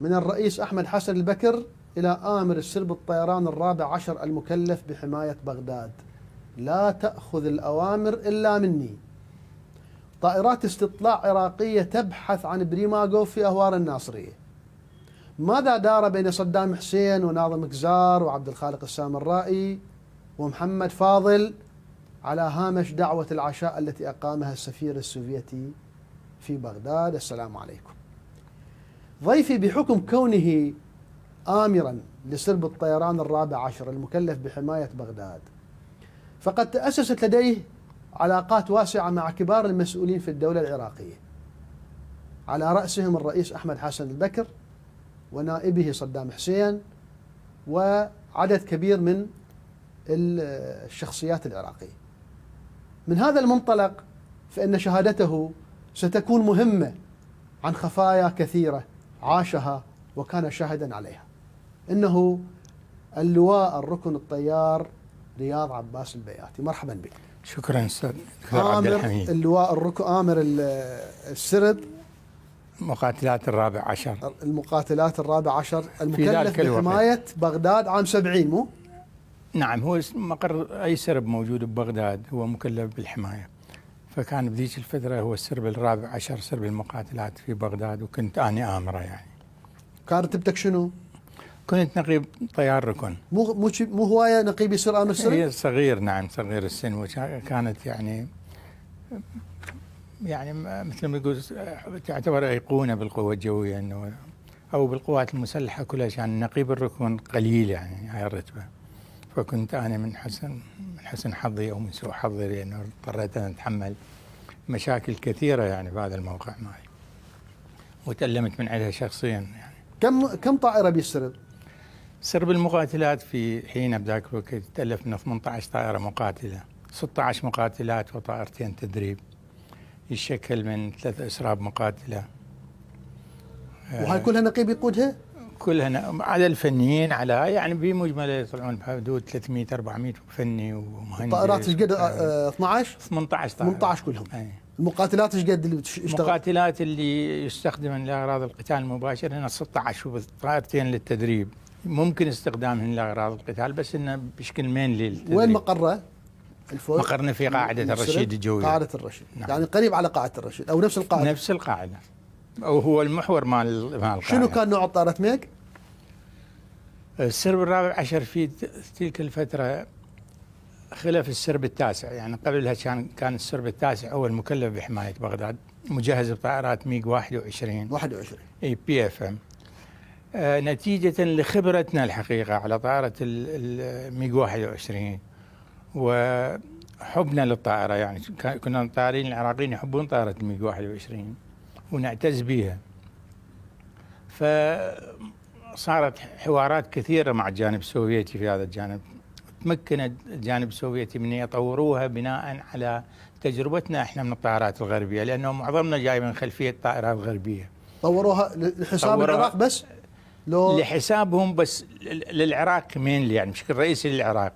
من الرئيس أحمد حسن البكر إلى آمر السرب الطيران الرابع عشر المكلف بحماية بغداد: لا تأخذ الأوامر إلا مني. طائرات استطلاع عراقية تبحث عن بريماغوف في أهوار الناصرية. ماذا دار بين صدام حسين وناظم كزار وعبد الخالق السامرائي ومحمد فاضل على هامش دعوة العشاء التي أقامها السفير السوفيتي في بغداد؟ السلام عليكم. ضيفي بحكم كونه آمرا لسرب الطيران الرابع عشر المكلف بحماية بغداد، فقد تأسست لديه علاقات واسعة مع كبار المسؤولين في الدولة العراقية، على رأسهم الرئيس أحمد حسن البكر ونائبه صدام حسين وعدد كبير من الشخصيات العراقية. من هذا المنطلق فإن شهادته ستكون مهمة عن خفايا كثيرة عاشها وكان شاهدا عليها. إنه اللواء الركن الطيار رياض عباس البياتي. مرحبا بك. شكرا استاذ عبد الحميد. اللواء الركن آمر السرب مقاتلات الرابع عشر، المقاتلات الرابع عشر المكلف بحماية بغداد عام 70 مو؟ نعم، هو مقر أي سرب موجود ببغداد هو مكلف بالحماية، فكان بذيك الفترة هو السرب الرابع عشر، سرب المقاتلات في بغداد، وكنت أنا آمره. يعني كانت رتبتك شنو؟ كنت نقيب طيار ركن. مو هواية نقيب يصير آمر سرب؟ هي صغير، نعم صغير السن، وكانت يعني مثل ما يقول تعتبر أيقونة بالقوة الجوية، إنه أو بالقوات المسلحة كلها، كان نقيب الركن قليل يعني هاي الرتبة. فكنت أنا من حسن حظي أو من سوء حظي، لأنه اضطريت أن أتحمل مشاكل كثيرة يعني في هذا الموقع معي، وتألمت من عندها شخصيا. يعني كم طائرة بيسرب؟ سرب المقاتلات في حين بذاك الوقت تألف من 18 طائرة مقاتلة، 16 مقاتلات وطائرتين تدريب، يشكل من 3 أسراب مقاتلة. وهاي كلها نقيب يقودها؟ كلها على الفنيين، على يعني بمجمله يطلعون بحدود 300 400 فني ومهندس. الطائرات ايش قد؟ 12 18 طائرة 18 كلهم. أي. المقاتلات ايش قد اللي بتشتغل؟ المقاتلات اللي يستخدمن لاغراض القتال المباشر هنا 16، وطائرتين للتدريب ممكن استخدامهن لاغراض القتال، بس انه بشكل مين للتدريب. وين مقره؟ الفوق؟ مقرنا في قاعدة الرشيد الجوية. قاعدة الرشيد. نعم. يعني قريب على قاعدة الرشيد او نفس القاعدة؟ نفس القاعدة، او هو المحور مال القاعدة. شنو كان نوع الطائرة ميج؟ السرب الرابع عشر في تلك الفترة خلف السرب التاسع، يعني قبلها كان السرب التاسع هو المكلف بحماية بغداد، مجهز بطائرات ميج 21 اي بي اف ام. نتيجة لخبرتنا الحقيقة على طائرة الميج 21 وحبنا للطائرة، يعني كنا الطائرين العراقيين يحبون طائرة الميج 21 ونعتز بها، فصارت حوارات كثيرة مع الجانب السوفيتي في هذا الجانب. تمكن الجانب السوفيتي من يطوروها بناء على تجربتنا احنا من الطائرات الغربية، لأنه معظمنا جاي من خلفية طائرات غربية. طوروها لحساب العراق بس؟ لو لحسابهم بس، للعراق مين يعني بشكل رئيسي للعراق،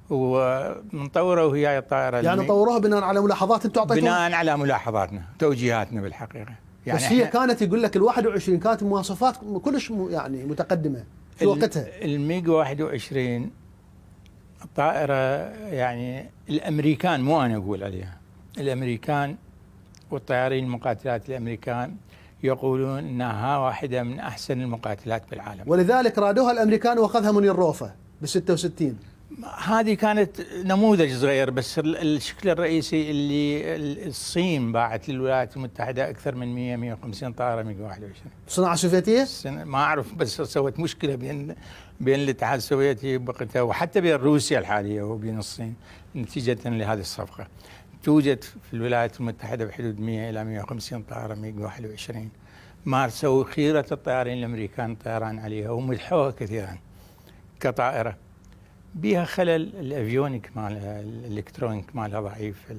ومنطوره وهي الطائرة يعني طوروها بناء على ملاحظات انتم اعطيتوها؟ بناء على ملاحظاتنا توجيهاتنا بالحقيقة. يعني بس هي كانت يقول لك ال21 كانت مواصفات كلش يعني متقدمة في وقتها. الميج 21 الطائرة يعني الأمريكان، مو أنا أقول عليها، الأمريكان والطيارين المقاتلات الأمريكان يقولون أنها واحدة من أحسن المقاتلات بالعالم، ولذلك رادوها الأمريكان وأخذها منير روفة ب66. هذه كانت نموذج صغير، بس الشكل الرئيسي اللي الصين باعت للولايات المتحدة أكثر من 150 طائرة ميج 21 صناعة سوفيتية؟ ما أعرف، بس سوت مشكلة بين الاتحاد السوفيتي وقتها، وحتى بين روسيا الحالية وبين الصين، نتيجة لهذه الصفقة. توجد في الولايات المتحدة بحدود 100 إلى 150 طائرة ميج 21 مارسوا خيرة الطيارين الأمريكان طيران عليها ومدحوها كثيرا كطائرة. بها خلل الافيونيك مالها، الالكترونيك مالها ضعيف،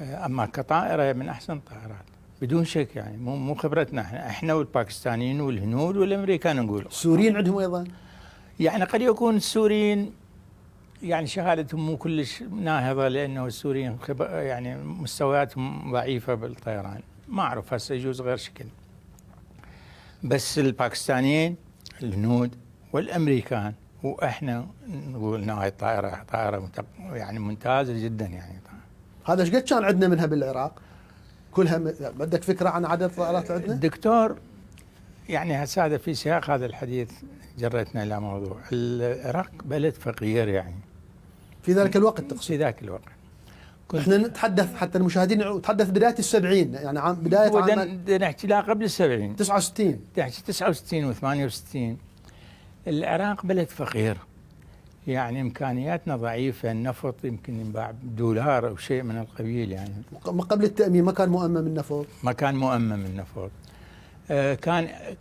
اما كطائره من احسن الطائرات بدون شك. يعني مو خبرتنا احنا والباكستانيين والهنود والامريكان نقول. السوريين عندهم ايضا؟ يعني قد يكون السوريين يعني شهادتهم مو كلش ناهضه، لانه السوريين يعني مستوياتهم ضعيفه بالطيران، ما اعرف هسه يجوز غير شكل. بس الباكستانيين الهنود والامريكان واحنا نقول انه هاي طائره يعني ممتازه جدا يعني. هذا ايش قد كان عندنا منها بالعراق؟ كلها عندك فكره عن عدد الطائرات عندنا؟ الدكتور يعني هذا في سياق هذا الحديث جرتنا الى موضوع العراق بلد فقير يعني في ذلك الوقت تقصد؟ في ذاك الوقت احنا نتحدث حتى المشاهدين نتحدث بدايه السبعين يعني بدايه عام نحكي لا قبل ال70 69 تحكي 69 و68. العراق بلد فقير يعني امكانياتنا ضعيفه، النفط يمكن ينباع بدولار او شيء من القبيل يعني. قبل التامين ما كان مؤمم النفط؟ ما كان مؤمم النفط.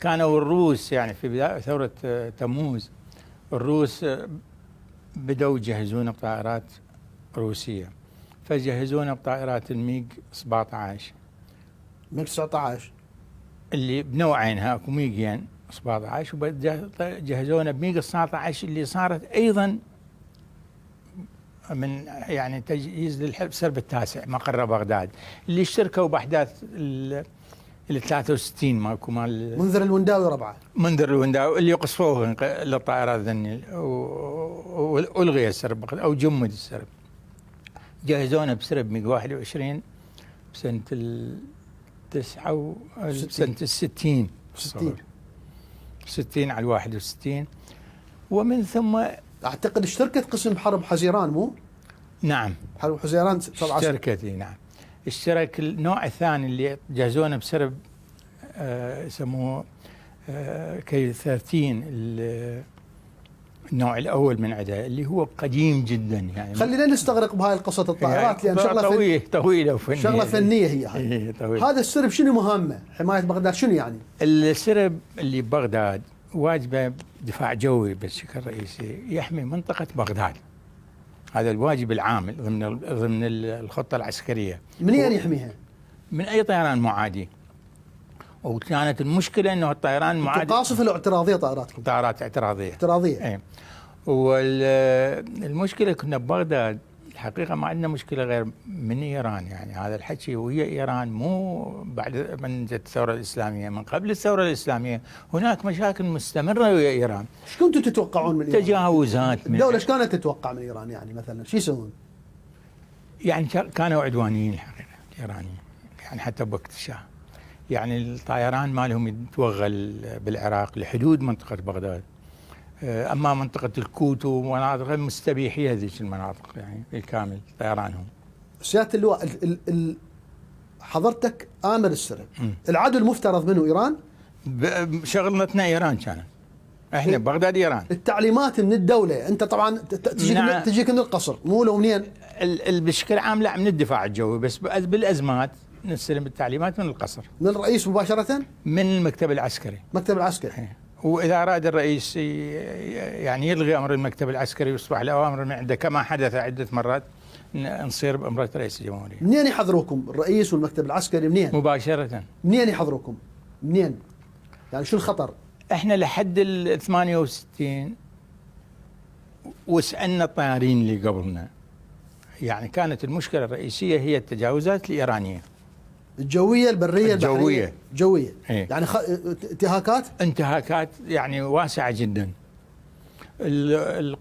كانوا الروس يعني في بدايه ثوره تموز الروس بدأوا يجهزون بطائرات روسيه، فجهزونا بطائرات الميج 17 ميج 19 اللي بنوعينها اكو ميجين 17 وجهزونا بميج 19 اللي صارت ايضا من يعني تجهيز للسرب التاسع مقر بغداد اللي اشتركوا باحداث ال 63 ماكو مال منذر الونداوي ربعه. منذر الونداوي اللي قصفوه للطائرات ذني والغي السرب او جمد السرب. جهزونا بسرب ميج 21 بسنه سنه ال60 60 على 61 ومن ثم اعتقد اشتركت قسم حرب حزيران مو؟ نعم حرب حزيران اشتركت نعم. اشترك النوع الثاني اللي جهزونا بسرب يسموه كي 13 النوع الاول من عدها اللي هو قديم جدا يعني. خلينا نستغرق بهاي القصه الطائرات يعني لان شغله طويله وفنيه شغله فنيه هي هاي. هذا السرب شنو مهامه؟ حمايه بغداد شنو يعني؟ السرب اللي ببغداد واجبه دفاع جوي بشكل رئيسي يحمي منطقه بغداد. هذا الواجب العام ضمن الخطه العسكريه. منين يحميها؟ من اي طيران معادي. وكانت المشكله انه الطيران المعادي قاصفه ولا اعتراضيه طائراتكم؟ طائرات اعتراضيه. اعتراضيه. والمشكله كنا ببغداد الحقيقه ما عندنا مشكله غير من ايران يعني هذا الحكي وهي ايران مو بعد من جت الثوره الاسلاميه من قبل الثوره الاسلاميه هناك مشاكل مستمره ويا ايران. ايش كنتوا تتوقعون من ايران؟ تجاوزات من الدوله ايش كانت تتوقع من ايران يعني مثلا شو يسوون؟ يعني كانوا عدوانيين الحقيقه الايرانيين يعني حتى بوقت الشاه. يعني الطيران مالهم يتوغل بالعراق لحدود منطقه بغداد. اما منطقه الكوت ومناطق مستبيحيه ذيك المناطق يعني بالكامل طيرانهم. سياده اللواء حضرتك امر السرب العدو المفترض منه ايران؟ شغلتنا ايران كانت. احنا بغداد ايران. التعليمات من الدوله انت طبعا تجيك من القصر مو لو منين؟ بشكل عام لا من الدفاع الجوي بس بالازمات نستلم التعليمات من القصر. من الرئيس مباشره؟ من المكتب العسكري. المكتب العسكري. واذا اراد الرئيس يعني يلغي امر المكتب العسكري ويصبح الاوامر من عنده كما حدث عده مرات نصير بامره رئيس الجمهوريه. منين يحضروكم الرئيس والمكتب العسكري منين؟ مباشره. منين يحضروكم؟ منين؟ يعني شو الخطر؟ احنا لحد ال 68 وسالنا الطيارين اللي قبلنا يعني كانت المشكله الرئيسيه هي التجاوزات الايرانيه. الجويه البريه الجويه جويه ايه؟ يعني انتهاكات يعني واسعه جدا.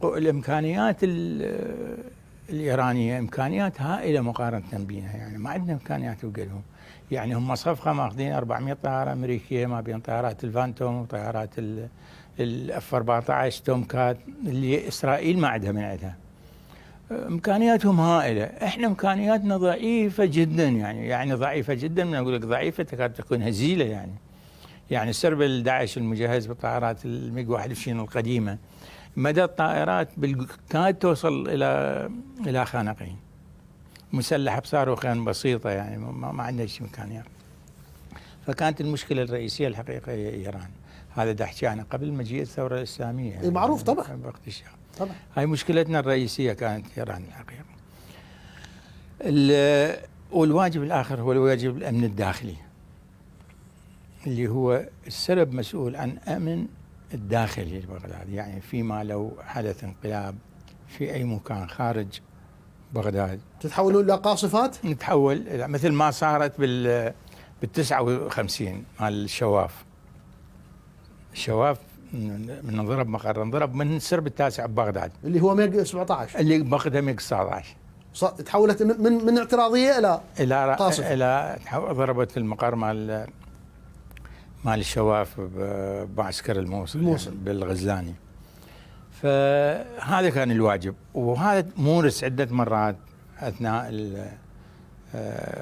الامكانيات الايرانيه امكانيات هائله مقارنه بنا يعني ما عندنا امكانيات وقلهم. يعني هم صفقه ماخذين 400 طائره امريكيه ما بين طائرات الفانتوم وطائرات الاف 14 تومكات اللي اسرائيل ما عندها من عندها. امكانياتهم هائله، احنا امكانياتنا ضعيفه جدا يعني ضعيفه جدا. من اقول لك ضعيفه تكاد تكون هزيله يعني. يعني السرب الداعش المجهز بالطائرات الميج 21 القديمه مدى الطائرات كانت توصل الى خانقين مسلحه بصاروخين بسيطه يعني ما عندنا شيء امكانيات. فكانت المشكله الرئيسيه الحقيقه هي ايران. هذا دا احكي انا قبل مجيء الثوره الاسلاميه يعني معروف طبعا وقت الشاه. طبعا هاي مشكلتنا الرئيسيه كانت ايران الحقيقه. والواجب الاخر هو الواجب الامن الداخلي اللي هو السرب مسؤول عن امن الداخلي لبغداد. يعني فيما لو حدث انقلاب في اي مكان خارج بغداد تتحولون الى قاصفات؟ نتحول مثل ما صارت بال 59 مال الشواف. الشواف من ضرب مقر، انضرب من السرب التاسع ببغداد اللي هو ميج 17 اللي باخذها ميج 19. تحولت من اعتراضيه الى قاصفه. الى ضربت المقر مال الشواف بمعسكر الموصل. يعني بالغزلاني. فهذا كان الواجب، وهذا مورس عده مرات اثناء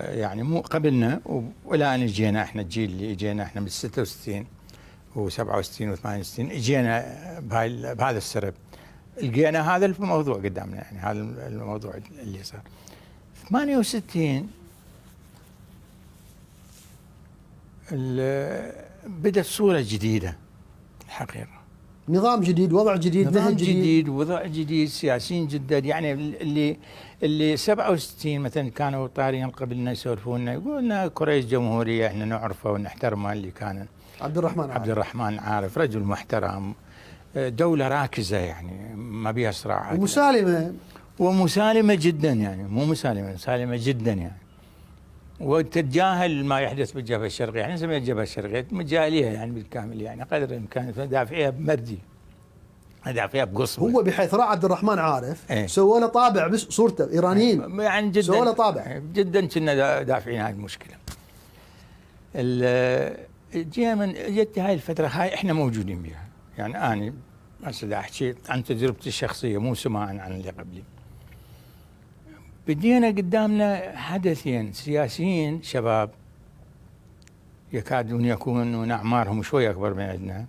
يعني مو قبلنا، والى ان اجينا احنا الجيل اللي اجينا احنا من 66 و67 و68 اجينا بهذا السرب، لقينا هذا الموضوع قدامنا. يعني هذا الموضوع اللي صار 68 بدأت صورة جديدة الحقيقة، نظام جديد، وضع جديد، نظام جديد، وضع جديد، سياسيين جدد. يعني اللي 67 مثلا كانوا طارين قبلنا يسولفونا يقولنا كرئيس جمهورية احنا نعرفه ونحترمه، اللي كان عبد الرحمن عارف، رجل محترم، دولة راكزة يعني ما بيها صراعات، ومسالمة جدا، يعني مو مسالمة جدا يعني، وتتجاهل ما يحدث بالجبهة الشرقية. احنا نسميها الجبهة الشرقية مجاهليها يعني بالكامل، يعني قدر الامكان دافعيها بمردي، دافعيها بقصبة. هو بحيث راى عبد الرحمن عارف سووا له طابع بس صورته ايرانيين، يعني جدا سووا له طابع جدا، كنا دافعين هذه المشكلة. جت هاي الفترة هاي احنا موجودين بها. يعني انا هسه احكي عن تجربتي الشخصية، مو سماعا عن اللي قبلي. بدينا قدامنا حدثين سياسيين شباب يكادون يكونون اعمارهم شوي اكبر من عندنا،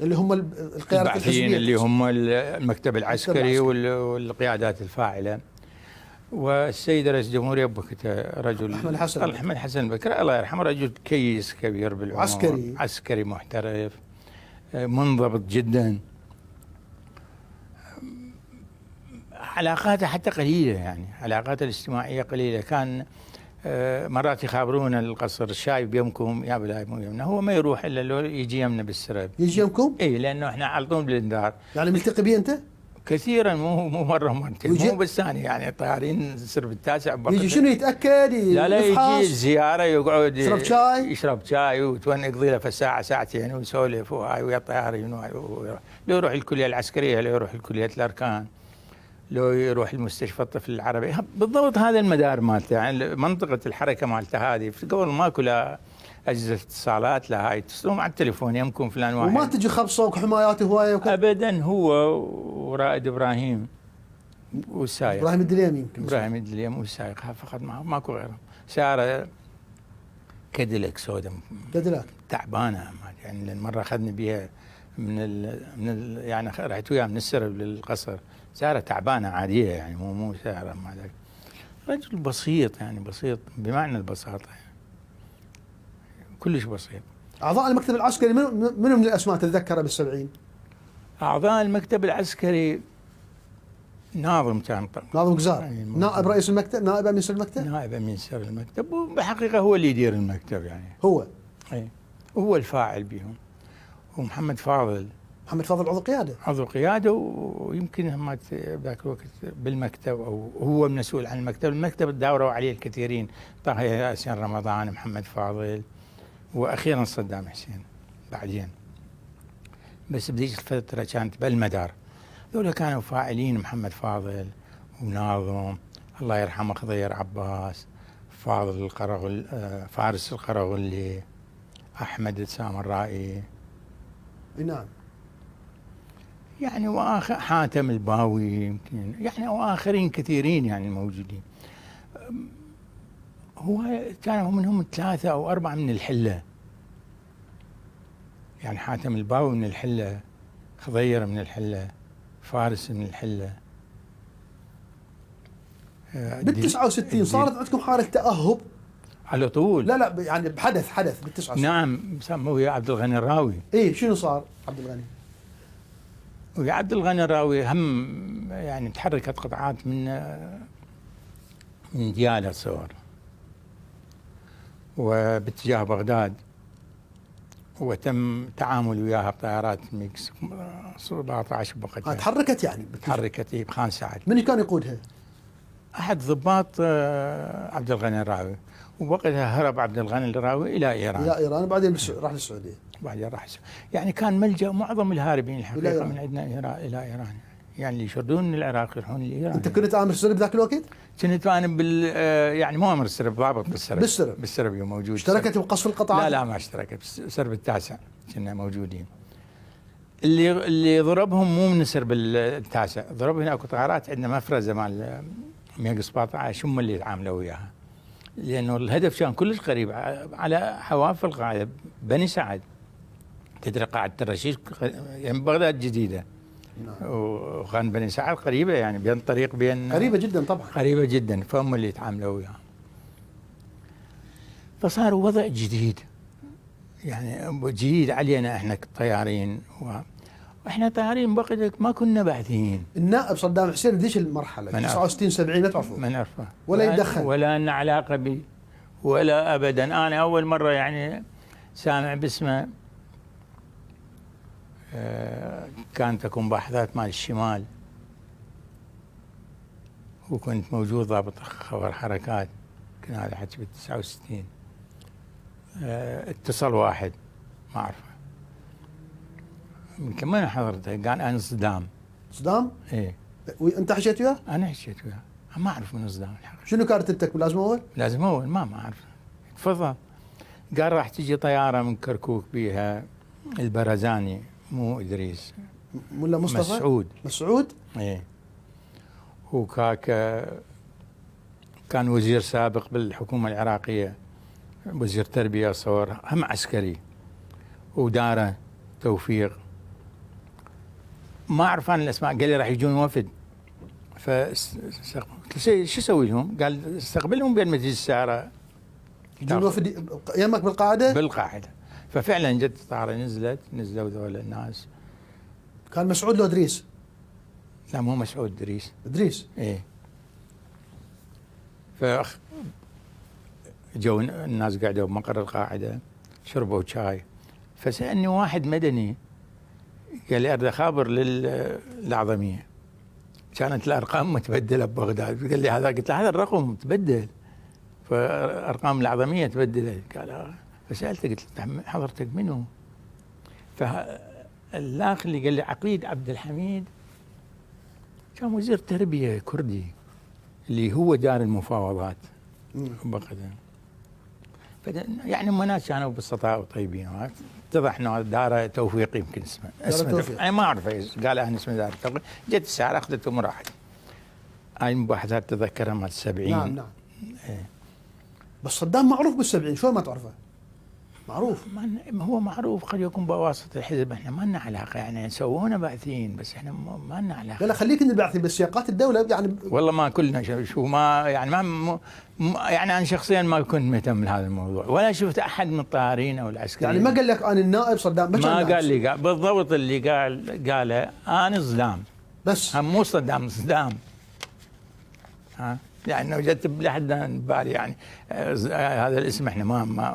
اللي هم القيادة الحزبية، اللي هم المكتب العسكري والقيادات الفاعلة. والسيد رئيس الجمهورية بوقتها رجل أحمد حسن البكر الله يرحمه، رجل كيس كبير بالعمر، عسكري محترف منضبط جدا، علاقاته حتى قليلة، يعني علاقاته الاجتماعية قليلة. كان مرات يخابرونا القصر الشاي بيمكم، يا بلا مو يمنا، هو ما يروح الا لو يجي يمنا بالسرب. يجي يمكم؟ اي، لانه احنا على طول بالانذار. يعني ملتقي بيه انت؟ كثيرا، مو مره ومرتين، مو بس ثاني، يعني طايرين السرب التاسع يجي شنو يتاكد؟ لا يجي زياره، يقعد يشرب شاي يقضي له في ساعه ساعتين ويسولف وهاي ويا طيارين، لو يروح الكليه العسكريه، لو يروح الكليه الاركان، لو يروح المستشفى الطفل العربي. بالضبط هذا المدار مالته، يعني منطقة الحركة مالته هذه. قبل ماكو لا أجهزة اتصالات لا هاي، تتصلون على التليفون يمكن فلان واحد، وما تجي خبصة وحمايات هواية أبدا. هو ورائد إبراهيم والسايق إبراهيم الدليم، يمكن إبراهيم الدليم والسايق فقط، ماكو غيرهم. سيارة كاديلاك سوداء تعبانة، يعني مرة أخذنا بها من يعني رحت وياه من السرب للقصر، سيارة تعبانة عادية، يعني مو سيارة ما ذاك. رجل بسيط، يعني بسيط بمعنى البساطة، يعني كلش بسيط. أعضاء المكتب العسكري من الأسماء تتذكرها بالسبعين؟ أعضاء المكتب العسكري ناظم كان، ناظم قزار، نائب رئيس المكتب، نائب أمين سر المكتب، نائب أمين سر المكتب، وبحقيقة هو اللي يدير المكتب، يعني هو هو الفاعل بهم. ومحمد فاضل عضو قيادة، ويمكن هم ذاك الوقت بالمكتب، أو هو مسؤول عن المكتب. المكتب تداوروا عليه الكثيرين، طه ياسين رمضان، محمد فاضل، وأخيرا صدام حسين بعدين. بس بديش الفترة كانت بالمدار، ذولا كانوا فاعلين، محمد فاضل وناظم الله يرحمه، خضير عباس، فاضل القرغل، فارس القرغلي، أحمد السامرائي، نعم، يعني حاتم الباوي يمكن، يعني وآخرين كثيرين يعني موجودين. هو كانوا منهم 3 أو 4 من الحلة، يعني حاتم الباوي من الحلة، خضير من الحلة، فارس من الحلة. بال69 صارت عندكم حالة تأهب على طول؟ لا يعني بحدث بال69. نعم، سموه عبد الغني الراوي. شنو صار عبد الغني؟ ويا عبد الغني الراوي هم يعني تحركت قطعات من ديالى صور وباتجاه بغداد، وتم تعامل وياها بطيارات ميكس 17 بوقتها. تحركت يعني تحركت بخان سعد. من كان يقودها؟ احد ضباط عبد الغني الراوي، ووقتها هرب عبد الغني الراوي الى ايران. الى ايران وبعدين راح للسعوديه. بعدين راح يعني كان ملجأ معظم الهاربين الحقيقه إيران. من عندنا الى ايران، يعني اللي يشردون من العراق يروحون لايران. انت كنت امر سرب بذاك الوقت؟ كنت انا يعني مو امر السرب، ضابط بالسرب. بالسرب موجود. اشتركت بقصف القطاعات؟ لا ما اشتركت، بالسرب التاسع كنا موجودين. اللي ضربهم مو من السرب التاسع، ضرب هناك طائرات عندنا مفرزه مال ميج 17 هم اللي يتعاملوا وياها، لانه الهدف كان كلش قريب على حواف القاعده بني سعد. تدري قاعده الرشيد يعني بغداد الجديده. نعم. وكان بني سعد قريبه، يعني بين طريق بين قريبه جدا طبعا. قريبه جدا، فهم اللي يتعاملوا وياها. فصار وضع جديد، يعني جديد علينا احنا كطيارين، واحنا طيارين بقدك ما كنا باعثين. النائب صدام حسين ذيش المرحله 69 70 ما تعرفوا؟ ما نعرفه ولا يدخل ولا لنا علاقه به ولا ابدا. انا اول مره يعني سامع باسمه كانت تكون باحثات مال الشمال، وكنت موجود ضابط خبر حركات، كان هذا حكي بال 69. اتصل واحد ما اعرفه، يمكن ما حضرته، قال انا صدام. صدام؟ ايه. وانت حكيت وياه؟ انا حكيت وياه، ما اعرف من صدام الحقيقه. شنو كانت رتبتك؟ لازم اول؟ لازم اول، ما اعرف. تفضل. قال راح تجي طياره من كركوك بيها البرزاني، مو ادريس، ولا مصطفى؟ مسعود؟ ايه. وكاك كان وزير سابق بالحكومه العراقيه، وزير تربيه صور، هم عسكري. وداره توفيق، ما اعرف انا الاسماء. قال لي راح يجون وفد، شو اسوي لهم؟ قال استقبلهم بين ما تجي السياره. يجون وفد يمك بالقاعده؟ بالقاعده. ففعلا جت الطائره، نزلوا ذول الناس. كان مسعود لو ادريس؟ لا مو مسعود، ادريس. ايه. جو الناس قعدوا بمقر القاعده، شربوا شاي. فسالني واحد مدني، قال لي اريد اخابر للأعظمية، كانت الارقام متبدله ببغداد. قال لي هذا، قلت له هذا الرقم متبدل، فارقام الأعظمية تبدلت. قال فسالته، قلت له حضرتك منو؟ فالاخ اللي قال لي عقيد عبد الحميد، كان وزير تربيه كردي، اللي هو دار المفاوضات بغداد. يعني هم ناس كانوا بسطاء وطيبين. اتضح انه دار توفيق، يمكن اسمه انا ما اعرف ايش. قال انا اسمه دار توفيق. جت الساعه اخذتهم وراحت. هاي المباحثات تذكرها مال 70. نعم. إيه. بس صدام معروف بال70، شو ما تعرفه؟ معروف. هو معروف، قد يكون بواسطه الحزب. احنا ما لنا علاقه، يعني سوونا باعثين، بس احنا ما لنا علاقه. لا خليك ان الباعثين، بس سياقات الدوله يعني. والله ما كلنا شو ما يعني يعني انا شخصيا ما كنت مهتم بهذا الموضوع، ولا شفت احد من الطيارين او العسكريين. يعني ما قال لك انا النائب صدام؟ ما قال لي بالضبط اللي قاله انا صدام، بس مو صدام. ها يعني وجدت لحد بالي يعني هذا الاسم احنا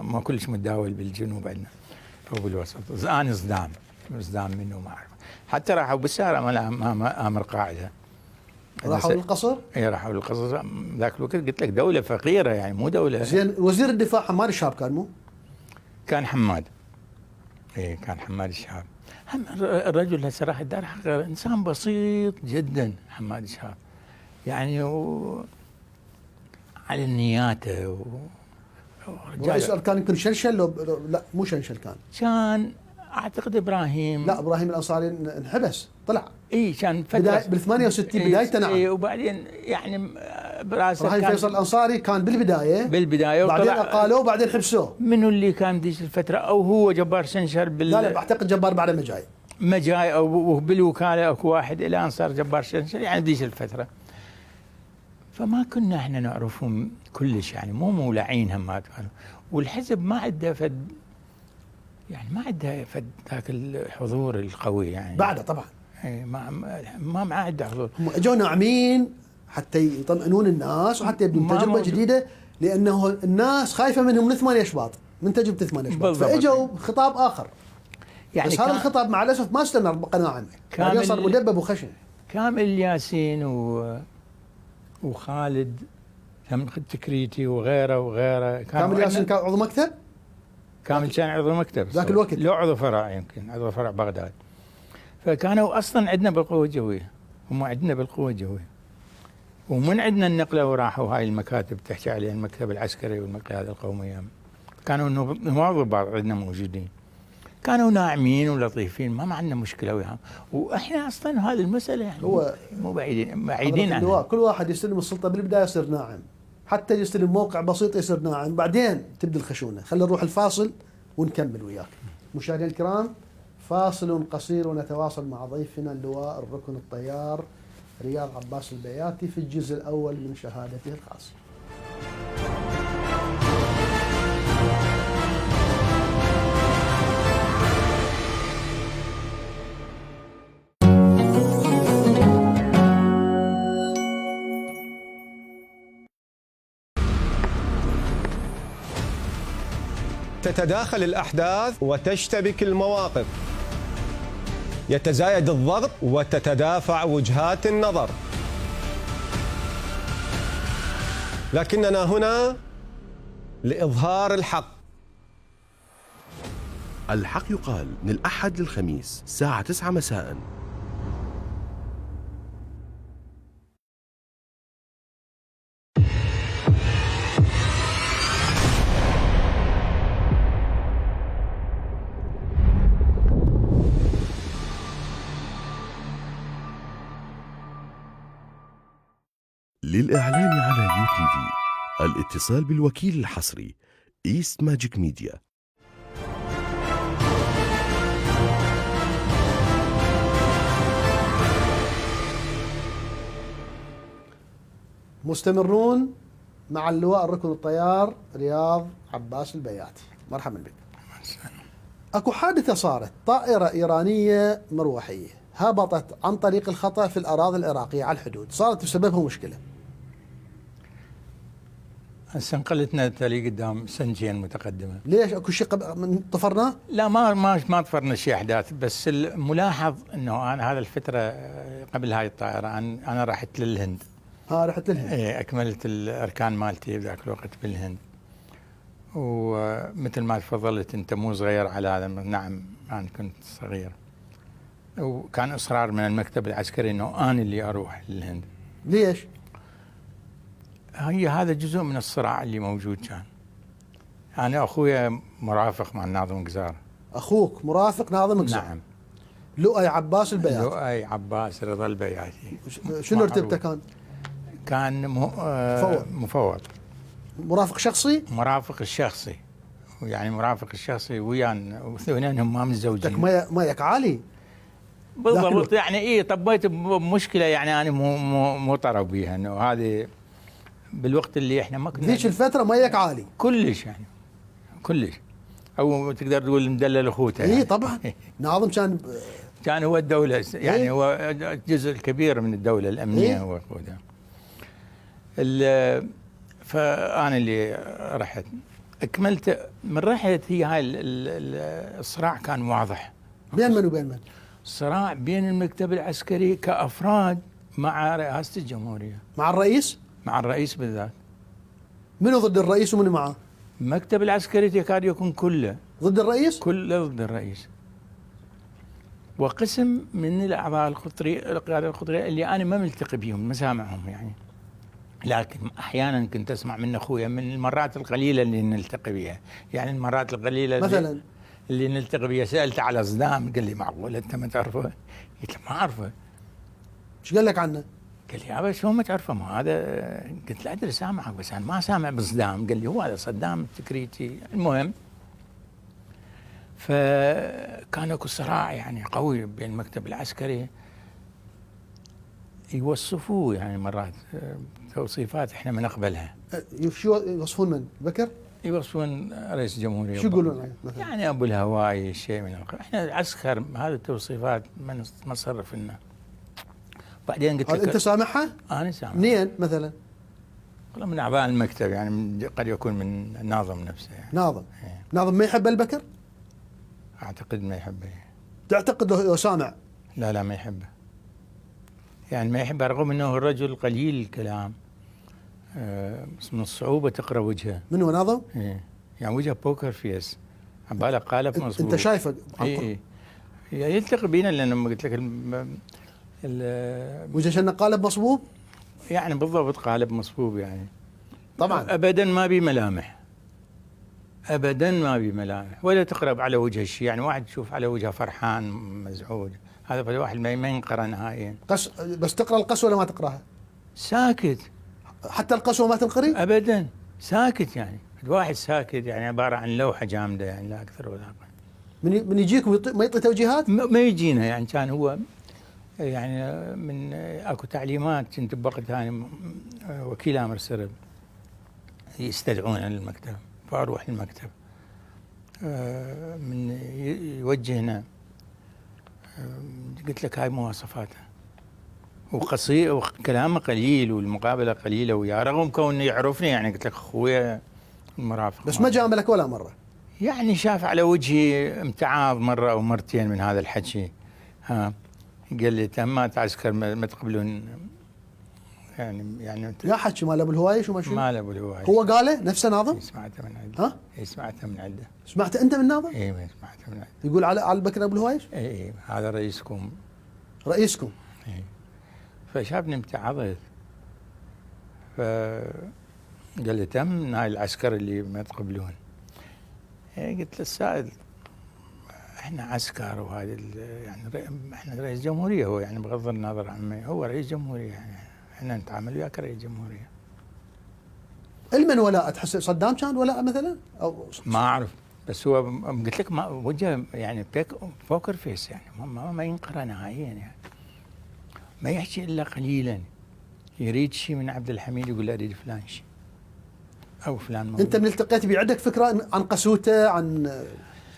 ما كلش متداول بالجنوب عندنا او بالوسط. انا صدام منه ما اعرف. حتى راحوا بالسياره امر قاعده. راحوا للقصر؟ اي راحوا للقصر. ذاك الوقت قلت لك دوله فقيره، يعني مو دوله. زين وزير الدفاع حماد الشهاب كان مو؟ كان حماد. اي كان حماد الشهاب. هم الرجل هسه راح الدار حقه انسان بسيط جدا حماد الشهاب، يعني على نياته رئيس الاركان يمكن شنشل لا مو شنشل، كان اعتقد ابراهيم. لا ابراهيم الانصاري انحبس طلع. اي كان فتره بال 68 بدايته. نعم. اي وبعدين يعني براسه ابراهيم فيصل الانصاري كان بالبدايه بعدين اقالوه وبعدين حبسوه. منو اللي كان ذيك الفتره؟ او هو جبار شنشر لا بعتقد جبار بعد ما جاي او بالوكاله اكو واحد الان صار جبار شنشر، يعني ذيك الفتره. فما كنا احنا نعرفهم كلش، يعني مو مولعين همات. والحزب ما عنده ذاك الحضور القوي يعني. بعده طبعا. اي ما عنده حضور. هم اجوا ناعمين حتى يطمئنون الناس وحتى يبدون تجربه جديده، لانه الناس خايفه منهم من 8 اشباط، من تجربه 8 اشباط. فاجوا خطاب اخر. يعني بس هذا الخطاب مع الاسف ما استمر قناعا، بعدين صار مدبب وخشن. كامل ياسين وخالد التكريتي وغيره كامل ياسين كان عضو مكتب؟ كامل كان عضو مكتب ذاك الوقت؟ له عضو فرع، يمكن عضو فرع بغداد. فكانوا اصلا عندنا بالقوه الجويه، هم عندنا بالقوه الجويه، ومن عندنا النقله وراحوا هاي المكاتب تحكي عليها المكتب العسكري والقياده القوميه، كانوا نواب ضباط عندنا موجودين، كانوا ناعمين ولطيفين، ما عندنا مشكله وياهم. واحنا اصلا هذه المساله يعني هو مو بعيدين عنها. كل واحد يستلم السلطه بالبدايه يصير ناعم، حتى يستلم موقع بسيط يصير ناعم، بعدين تبدا الخشونه. خلينا نروح الفاصل ونكمل وياك. مشاهدينا الكرام، فاصل قصير ونتواصل مع ضيفنا اللواء الركن الطيار رياض عباس البياتي في الجزء الاول من شهادته الخاصه. تتداخل الأحداث وتشتبك المواقف، يتزايد الضغط وتتدافع وجهات النظر، لكننا هنا لإظهار الحق. الحق يقال من الأحد للخميس الساعة 9 مساء. للإعلان على UTV الاتصال بالوكيل الحصري إيست ماجيك ميديا. مستمرون مع اللواء الركن الطيار رياض عباس البياتي، مرحبا بك. اكو حادثة صارت، طائرة إيرانية مروحية هبطت عن طريق الخطأ في الأراضي العراقية على الحدود، صارت بسببها مشكلة. هسه انقلتنا تالي قدام سنتين متقدمه. ليش اكو شيء من طفرناه؟ لا ما طفرنا شيء احداث، بس الملاحظ انه انا هذا الفتره قبل هاي الطائره انا رحت للهند. رحت للهند. ايه، اكملت الاركان مالتي بذاك الوقت بالهند. ومثل ما تفضلت انت مو صغير على هذا، نعم انا كنت صغير. وكان اصرار من المكتب العسكري انه انا اللي اروح للهند. ليش؟ هذا جزء من الصراع اللي موجود كان. أنا أخويا مرافق مع الناظم قزار. أخوك مرافق ناظم قزار؟ نعم. لؤي عباس البياتي. لؤي عباس رضا البياتي. شنو رتبته كان؟ كان مفوض. مرافق شخصي؟ مرافق الشخصي، يعني مرافق الشخصي ويانا، واثنينهم ما متزوجين. ما يك عالي؟ بالضبط، يعني إيه طبيت بمشكلة، يعني أنا مو طرب بيها، إنه هذه بالوقت اللي احنا ما كنا ذيك الفتره ميك عالي كلش، يعني كلش، او تقدر تقول مدلل اخوته. اي طبعا. ناظم كان هو الدوله، يعني هو جزء كبير من الدوله الامنيه هو اخوته. فانا اللي رحت اكملت من رحت. هي هاي الصراع كان واضح. بين من وبين من؟ صراع بين المكتب العسكري كافراد مع رئاسه الجمهوريه. مع الرئيس؟ مع الرئيس بالذات. منو ضد الرئيس ومنو معه؟ المكتب العسكري يكاد يكون كله ضد الرئيس؟ كله ضد الرئيس. وقسم من الاعضاء القياده القطريه اللي انا ما ملتقي بهم، ما سامعهم يعني، لكن احيانا كنت اسمع من اخويا من المرات القليله اللي نلتقي بها، يعني المرات القليله مثلا اللي نلتقي بها. سالته على صدام، قال لي معقول انت ما تعرفه؟ قلت له ما اعرفه. ايش قال لك عنه؟ قال لي يابا شلون ما تعرفه؟ ما هذا. قلت له ادري سامعك بس انا ما سامع بصدام. قال لي هو هذا صدام التكريتي. المهم، فكان اكو صراع يعني قوي بين المكتب العسكري، يوصفوه يعني مرات توصيفات احنا ما نقبلها. شو يوصفون من؟ بكر؟ يوصفون رئيس الجمهورية. شو يقولون مثلا؟ يعني ابو الهواي شيء من احنا العسكر، هذه التوصيفات ما نصرف لنا. بعدين قلت لك انت سامعها؟ انا سامع. منين مثلا؟ والله من اعضاء المكتب، يعني قد يكون من الناظم نفسه يعني. ناظم. ناظم ما يحب البكر؟ اعتقد ما يحبه. تعتقد لو سامع؟ لا ما يحبه، يعني ما يحبه رغم انه الرجل قليل الكلام، من الصعوبة تقرأ وجهه. من هو ناظم؟ إيه. يعني وجهه بوكر فيس، عباله قالب مصبوغ. انت شايفه؟ اي يلتقي بينا، لان قلت لك وجه شنه قالب مصبوب؟ يعني بالضبط قالب مصبوب يعني. طبعا ابدا ما بي ملامح، ابدا ما بي ملامح، ولا تقرب على وجه الشيء. يعني واحد تشوف على وجهه فرحان مزعوج، هذا واحد ما ينقرا نهائيا. بس تقرا القسوه ولا ما تقراها؟ ساكت. حتى القسوه ما تنقري؟ ابدا ساكت، يعني الواحد ساكت، يعني عباره عن لوحه جامده، يعني لا اكثر ولا اقل. من يجيك ما يعطي توجيهات؟ ما يجينا، يعني كان هو يعني من اكو تعليمات كنت بوقتها يعني وكيل امر سرب يستدعونا للمكتب، فاروح للمكتب من يوجهنا. قلت لك هاي مواصفاته، وقصير وكلامه قليل والمقابله قليله وياه، رغم كونه يعرفني، يعني قلت لك اخويا المرافق. بس ما جاملك ولا مره؟ يعني شاف على وجهي امتعاض مره او مرتين من هذا الحكي. ها قال لي تمات عسكر ما تقبلون، يعني يا حكي مال ابو الهوايش وما شو؟ مال ابو الهوايش. هو قاله نفسه ناظم؟ سمعته من عنده. ها؟ سمعته من عنده. سمعته انت من ناظم؟ اي سمعته من عنده. يقول على بكر ابو الهوايش؟ اي هذا رئيسكم. رئيسكم. اي فشافني امتعضت، فقال لي تم هاي العسكر اللي ما تقبلون. قلت له السائد احنا عسكر، وهذا يعني احنا رئيس جمهوريه هو، يعني بغض النظر عن هو رئيس جمهوريه، يعني احنا نتعامل وياه كرئيس جمهوريه. المن ولاء تحس صدام كان ولاء مثلا او ما اعرف، بس هو قلت لك ما وجهه يعني بوكر فيس، يعني ما ينقرا نهائيا، يعني ما يحكي الا قليلا. يريد شيء من عبد الحميد يقول له اريد فلان شيء او فلان موضوع. انت من التقيت به عندك فكره عن قسوته، عن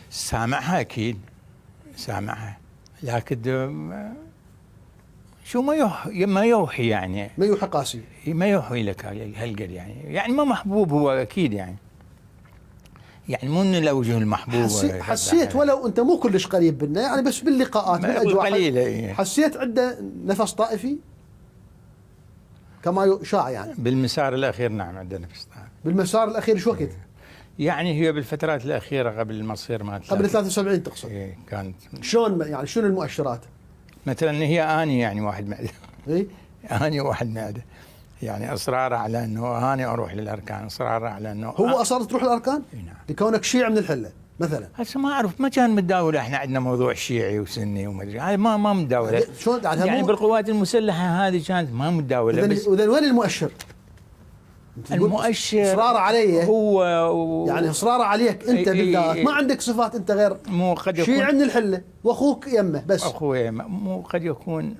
سامعها اكيد سامعها، لكن شو ما يوحي يعني، ما يوحي قاسي، ما يوحي لك هالقد، يعني ما محبوب هو اكيد، يعني مو من الاوجه المحبوبه. حسيت ولو انت مو كلش قريب منا، يعني بس باللقاءات بالاجواء قليله حسيت عنده نفس طائفي كما يشاع يعني. بالمسار الاخير نعم عندنا نفس طائفي. بالمسار الاخير شو وقت؟ يعني هي بالفترات الاخيره قبل المصير مال قبل 73 تقصد؟ ايه كانت. شلون يعني شنو المؤشرات؟ مثلا هي اني يعني واحد معده. اي اني واحد معده، يعني اصراره على انه اني اروح للاركان، اصراره على انه هو اصر تروح الاركان؟ اي نعم. لكونك شيعي من الحله مثلا؟ هسه ما اعرف، ما كان متداول، احنا عندنا موضوع شيعي وسني وما ادري، هاي ما متداوله. شلون يعني بالقوات المسلحه هذه كانت ما متداوله. اذا وين المؤشر؟ المؤشر اصراره علي هو يعني اصراره عليك انت بالذات، ما عندك صفات انت غير مو قد يكون شيعي من الحله واخوك يمه بس. اخوي مو قد يكون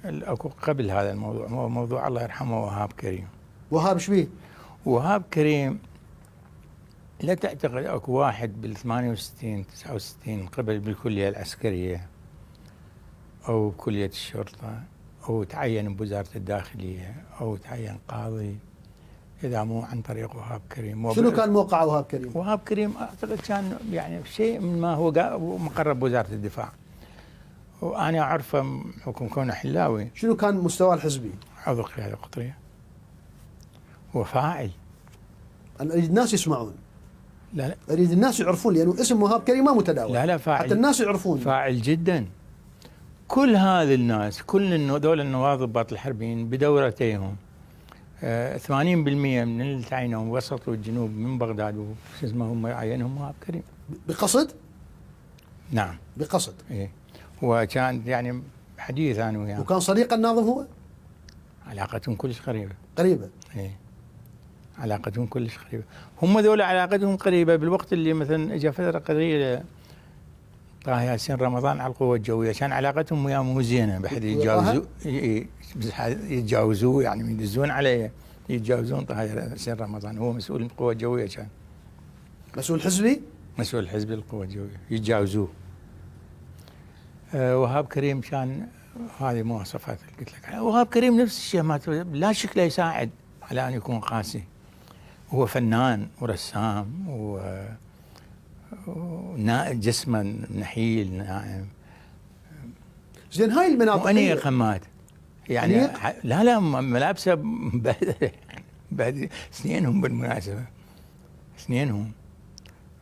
اكو قبل هذا الموضوع، هو موضوع الله يرحمه وهاب كريم. وهاب شبيه؟ وهاب كريم لا تعتقد اكو واحد بال 68 69 قبل بالكليه العسكريه او كليه الشرطه او تعين بوزاره الداخليه او تعين قاضي اذا مو عن طريق وهاب كريم. شنو كان موقع وهاب كريم؟ وهاب كريم اعتقد كان يعني شيء من ما هو مقرب وزاره الدفاع، وانا اعرفه حكم كونه حلاوي. شنو كان مستواه الحزبي؟ عضو قياده قطريه وفاعل. انا اريد الناس يسمعون، لا اريد الناس يعرفون، لانه اسم وهاب كريم ما متداول. لا فاعل، حتى الناس يعرفون. فاعل جدا. كل هذه الناس، كل دول النواب ضباط الحربيين بدورتيهم 80% من اللي تعينهم وسط والجنوب من بغداد وش اسمه هم عينهم وهاب كريم. بقصد؟ نعم بقصد. ايه وكان يعني حديث انا وياه. وكان صديق الناظم هو؟ علاقتهم كلش قريبه. قريبه. ايه علاقتهم كلش قريبه. هم ذول علاقتهم قريبه بالوقت اللي مثلا اجى فتره قليله طه ياسين رمضان على القوه الجويه، كان علاقتهم وياه مو زينه بحيث يتجاوزوه يعني يدزون عليه، يتجاوزون طه ياسين رمضان. هو مسؤول القوه الجويه، كان مسؤول حزبي؟ مسؤول حزبي القوه الجويه، يتجاوزوه. وهاب كريم كان هذه مواصفات اللي قلت لك. وهاب كريم نفس الشيء، ما لا شكله يساعد على ان يكون قاسي. هو فنان ورسام جسما نحيل ناعم. زين هاي المناطق وأنيق خمات يعني. لا ملابسه بعد اثنينهم بالمناسبة، اثنينهم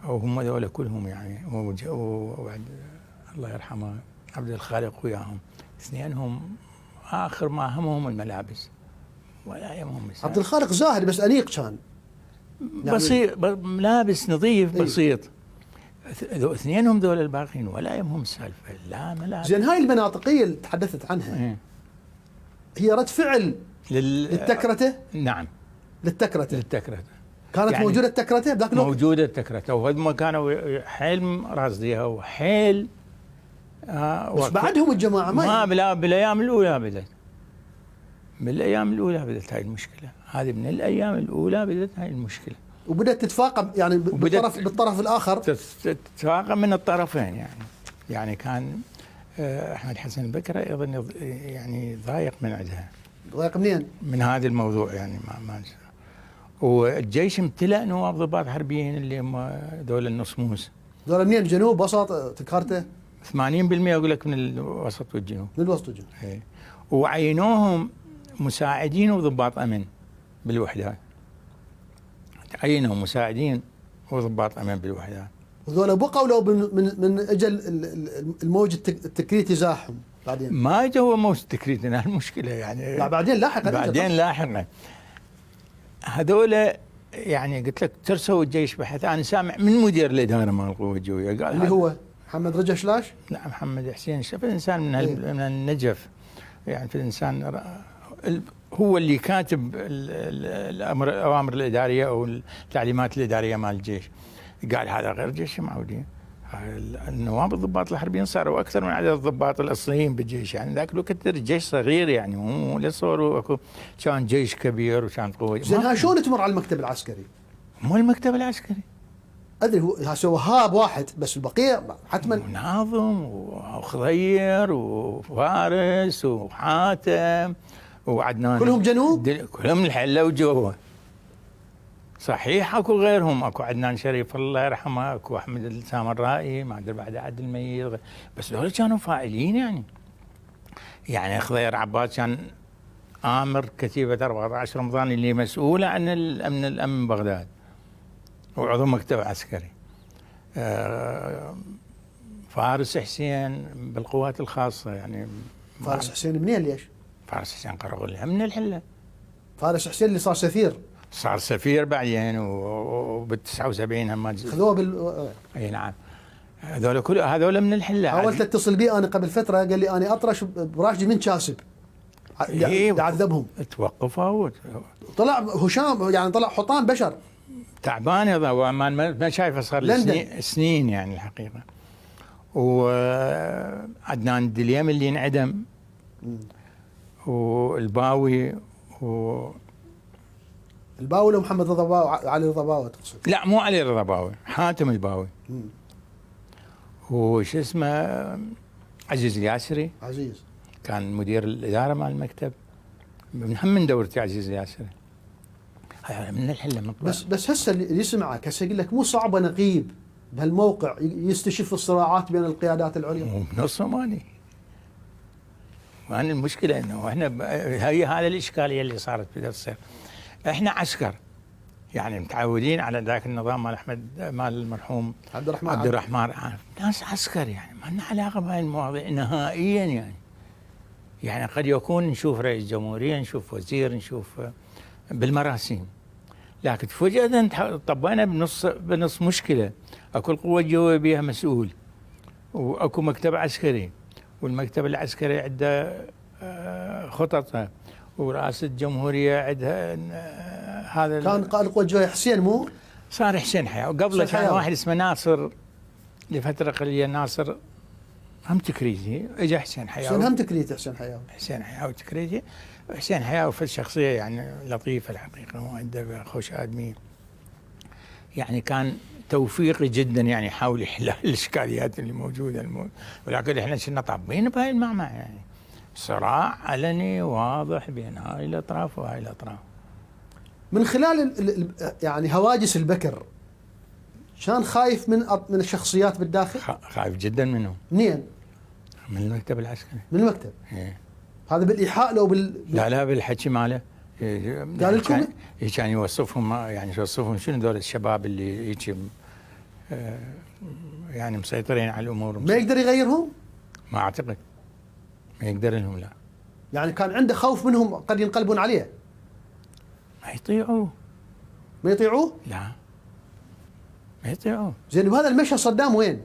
وهم ذولا كلهم يعني، وبعد الله يرحمه عبد الخالق وياهم، اثنينهم آخر ما همهم الملابس ولا يهمهم السالفة. عبد الخالق زاهد بس أنيق كان يعني بسيط، ملابس نظيف إيه؟ بسيط. اثنينهم ذول الباقيين ولا يهمهم السالفة، لا ملابس. زين هاي المناطقية اللي تحدثت عنها إيه. هي رد فعل للتكرته؟ نعم للتكرته للتكرته كانت يعني موجودة التكرته بذاك الوقت؟ موجودة التكرته، وهم كانوا حيل راصديها وحيل بس بعدهم الجماعة ما بالايام الاولى بدت، بالايام الاولى بدت هاي المشكله، هذه من الايام الاولى بدت هاي المشكله، وبدأت تتفاقم يعني بالطرف الآخر، تتفاقم من الطرفين يعني كان احمد حسن البكري ايضا يعني ضايق من عندها، ضايق منين؟ من هذا الموضوع يعني ما والجيش امتلأ نواب ضباط حربيين اللي هم دول النصموس. دول منين؟ جنوب وسط تكارته؟ 80% اقول لك من الوسط والجنوب. من الوسط والجنوب. ايه. وعينوهم مساعدين وضباط امن بالوحدات. عينوهم مساعدين وضباط امن بالوحدات. وذولا بقوا لو من اجل الموج التكريتي زاحهم بعدين؟ ما اجى هو موج التكريتي، المشكله يعني. لا بعدين لاحقا. بعدين لاحقا. هذول يعني قلت لك ترسوا الجيش بحث، انا سامع من مدير الاداره مال القوه الجويه قال اللي هو محمد رجا شلاش؟ لا محمد حسين شاف الانسان من النجف يعني، في الانسان هو اللي كاتب الاوامر الاداريه او التعليمات الاداريه مال الجيش، قال هذا غير جيش معودين، النواب الضباط الحربيين صاروا اكثر من عدد الضباط الاصليين بالجيش، يعني ذاك الوقت الجيش صغير يعني، مو لصوروا اكو كان جيش كبير وكان قوي. زين ها شلون تمر على المكتب العسكري؟ مو المكتب العسكري ادري هو وهاب واحد بس البقيه حتما ناظم وخضير وفارس وحاتم وعدنان، كلهم جنوب؟ كلهم الحله وجوه. صحيح اكو غيرهم، اكو عدنان شريف الله يرحمه، اكو احمد السامرائي، ما ادري بعد عدل الميت، بس دول كانوا فاعلين يعني خضير عباس كان امر كتيبه 14 رمضان اللي مسؤوله عن الامن بغداد وعضو مكتب عسكري. فارس حسين بالقوات الخاصه يعني. فارس حسين منين ليش؟ فارس حسين قرغلها من الحله. فارس حسين اللي صار سفير. صار سفير بعدين وبال 79 هم خذوه اي نعم. هذول من الحله. حاولت اتصل بي انا قبل فتره قال لي انا اطرش براشدي من كاسب. عذبهم. توقفوا. طلع هشام يعني طلع حطام بشر. تعبان هذا ما شايفه صار سنين يعني الحقيقه. وعدنان الدليم اللي انعدم والباوي الباوي ومحمد الضباوي علي الضباوي تقصد؟ لا مو علي الضباوي، حاتم الباوي. وش اسمه عزيز الياسري. عزيز كان مدير الاداره مال المكتب من دورتي عزيز الياسري. من الحله من بس هسه اللي يسمعك هسه يقول لك مو صعبه نقيب بهالموقع يستشف الصراعات بين القيادات العليا. مو بنصهم وأنا المشكله انه احنا هي هذا الاشكاليه اللي صارت بتصير. احنا عسكر يعني متعودين على ذاك النظام مال احمد مال المرحوم عبد الرحمن ناس عسكر يعني ما لنا علاقه بهاي المواضيع نهائيا يعني قد يكون نشوف رئيس جمهوريه، نشوف وزير، نشوف بالمراسيم، لكن فجأة طبينا بنص مشكله. اكو القوه الجويه بها مسؤول، واكو مكتب عسكري، والمكتب العسكري عنده خططه، ورئاسة الجمهورية عندها هذا. كان قائد القوى الجوية حسين مو؟ صار حسين حياة، وقبله كان واحد اسمه ناصر لفترة قليلة، ناصر هم تكريتي، اجى حسين حياة. حسين هم تكريتي حسين حياة وتكريتي. حسين حياة في الشخصية يعني لطيفة الحقيقة، وعنده خوش آدمي يعني، كان توفيقي جدا يعني حاول يحل الإشكاليات اللي موجودة ولكن احنا كنا طابين بهاي المعمعة يعني، صراع علني واضح بين هاي الاطراف وهاي الاطراف. من خلال يعني هواجس البكر كان خايف من الشخصيات بالداخل؟ خايف جدا منهم. منين؟ من المكتب العسكري. من المكتب؟ ايه. هذا بالايحاء لو لا بالحكي ماله، قال لكم؟ كان يوصفهم، يعني يوصفهم شنو ذول الشباب اللي هيك يعني مسيطرين على الامور. ما يقدر يغيرهم؟ ما اعتقد، ما يقدر لهم، لا. يعني كان عنده خوف منهم قد ينقلبون عليه. ما يطيعوه. ما يطيعوه؟ لا، ما يطيعوه. زين، وهذا المشهد صدام وين؟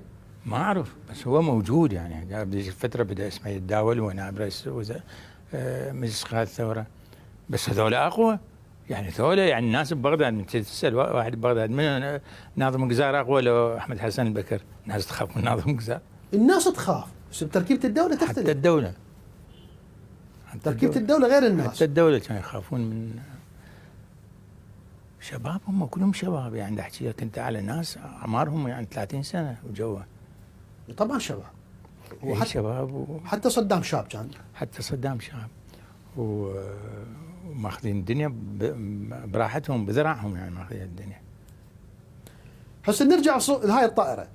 ما اعرف، بس هو موجود يعني. قبل فتره بدا اسمه يتداول ونائب رئيس مجلس قيادة الثوره. بس هذول اقوى، يعني هذول يعني الناس ببغداد تسال واحد ببغداد من ناظم قزار اقوى لو احمد حسن البكر؟ الناس تخاف من ناظم قزار. الناس تخاف، بس بتركيبه الدوله تختلف. حتى الدوله، تركيبه الدوله غير الناس. حتى الدوله كانوا يخافون من شباب. هم كلهم شباب يعني. احكي لك انت على ناس اعمارهم يعني 30 سنه وجوه. طبعا شباب. وحتى شباب حتى صدام شاب كان. حتى صدام شاب وماخذين الدنيا براحتهم بذراعهم، يعني ماخذين الدنيا. هسه نرجع لهاي الطائره.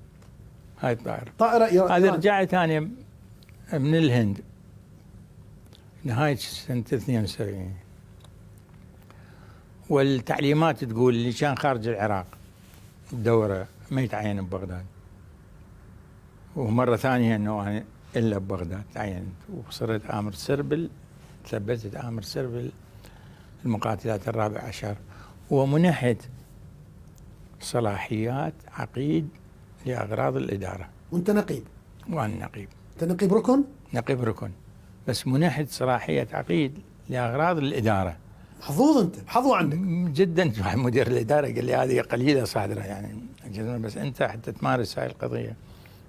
هاي الطائره طائره هذه رجعت ثانيه من الهند نهايه سنه 72، والتعليمات تقول اللي كان خارج العراق الدوره ما يتعين ببغداد. ومره ثانيه انه انا الا ببغداد تعينت، وصرت امر سربل، ثبتت امر سربل المقاتلات الرابع عشر، ومنحت صلاحيات عقيد لاغراض الاداره. وانت نقيب؟ وانا نقيب. انت نقيب ركن؟ نقيب ركن، بس منحت صلاحيه عقيد لاغراض الاداره. محظوظ انت، حظوة عندك جدا. مدير الاداره قال لي هذه قليله صادره يعني، بس انت حتى تمارس هاي القضيه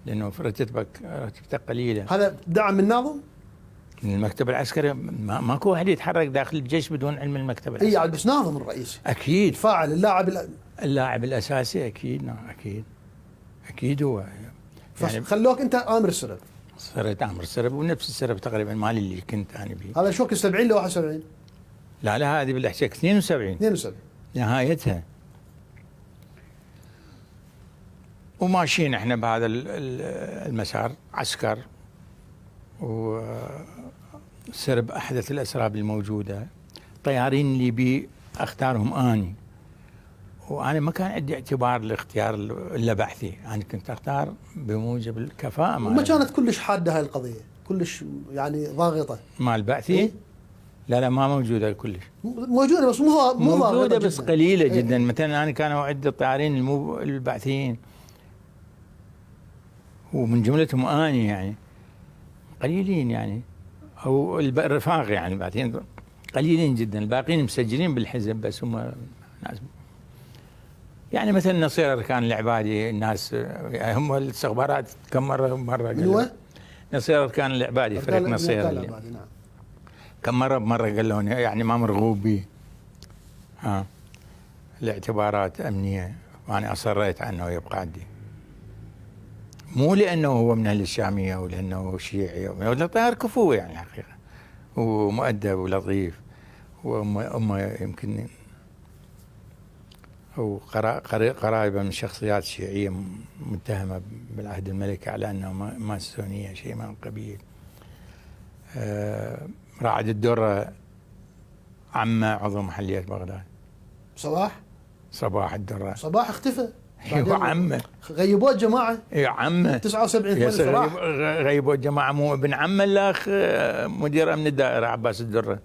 لانه رتبتك قليله. هذا دعم من ناظم؟ من المكتب العسكري. ماكو واحد يتحرك داخل الجيش بدون علم المكتب العسكري. اي بس ناظم الرئيس اكيد، فاعل، اللاعب الاساسي اكيد. نعم اكيد هو يعني. خلوك انت امر السرب. صرت امر السرب، ونفس السرب تقريبا مالي اللي كنت انا به. هذا شوك 70 ل 71؟ لا هذه بالاحتياج 72 نهايتها. وماشيين احنا بهذا المسار، عسكر وسرب احدث الاسراب الموجوده. طيارين اللي بي اختارهم اني، وانا ما كان عندي اعتبار لاختيار الا بعثي، انا كنت اختار بموجب الكفاءه. ما كانت كلش حاده هاي القضيه، كلش يعني ضاغطه مال بعثي. إيه؟ لا ما موجوده كلش. موجوده بس مو موجوده بس جداً. قليله جدا. مثلا انا كانوا عندي الطيارين البعثيين ومن جملتهم اني يعني قليلين يعني، او الرفاق يعني بعدين قليلين جدا. الباقيين مسجلين بالحزب بس هم ناس يعني مثل نصير اركان العبادي. الناس يعني هم الاستخبارات كم مره ايوه نصير اركان العبادي، فريق نصير نعم. كم مره قالوا يعني ما مرغوب به لاعتبارات امنيه، وانا اصريت عنه يبقى عندي. مو لانه هو من اهل الشاميه او لانه شيعي، ولا طيار كفو يعني حقيقه، ومؤدب ولطيف، وأمه يمكن هو قرائبه من شخصيات شيعيه متهمه بالعهد الملكي على انه ماسونيه شيء من القبيل. رائد الدره عمه عضو محليه بغداد. صباح الدره. صباح اختفى. ايوه عمه. غيبوه الجماعه. ايوه عمه 79 صلاح. غيبوه الجماعه. مو ابن عمه الاخ مدير امن الدائره عباس الدره.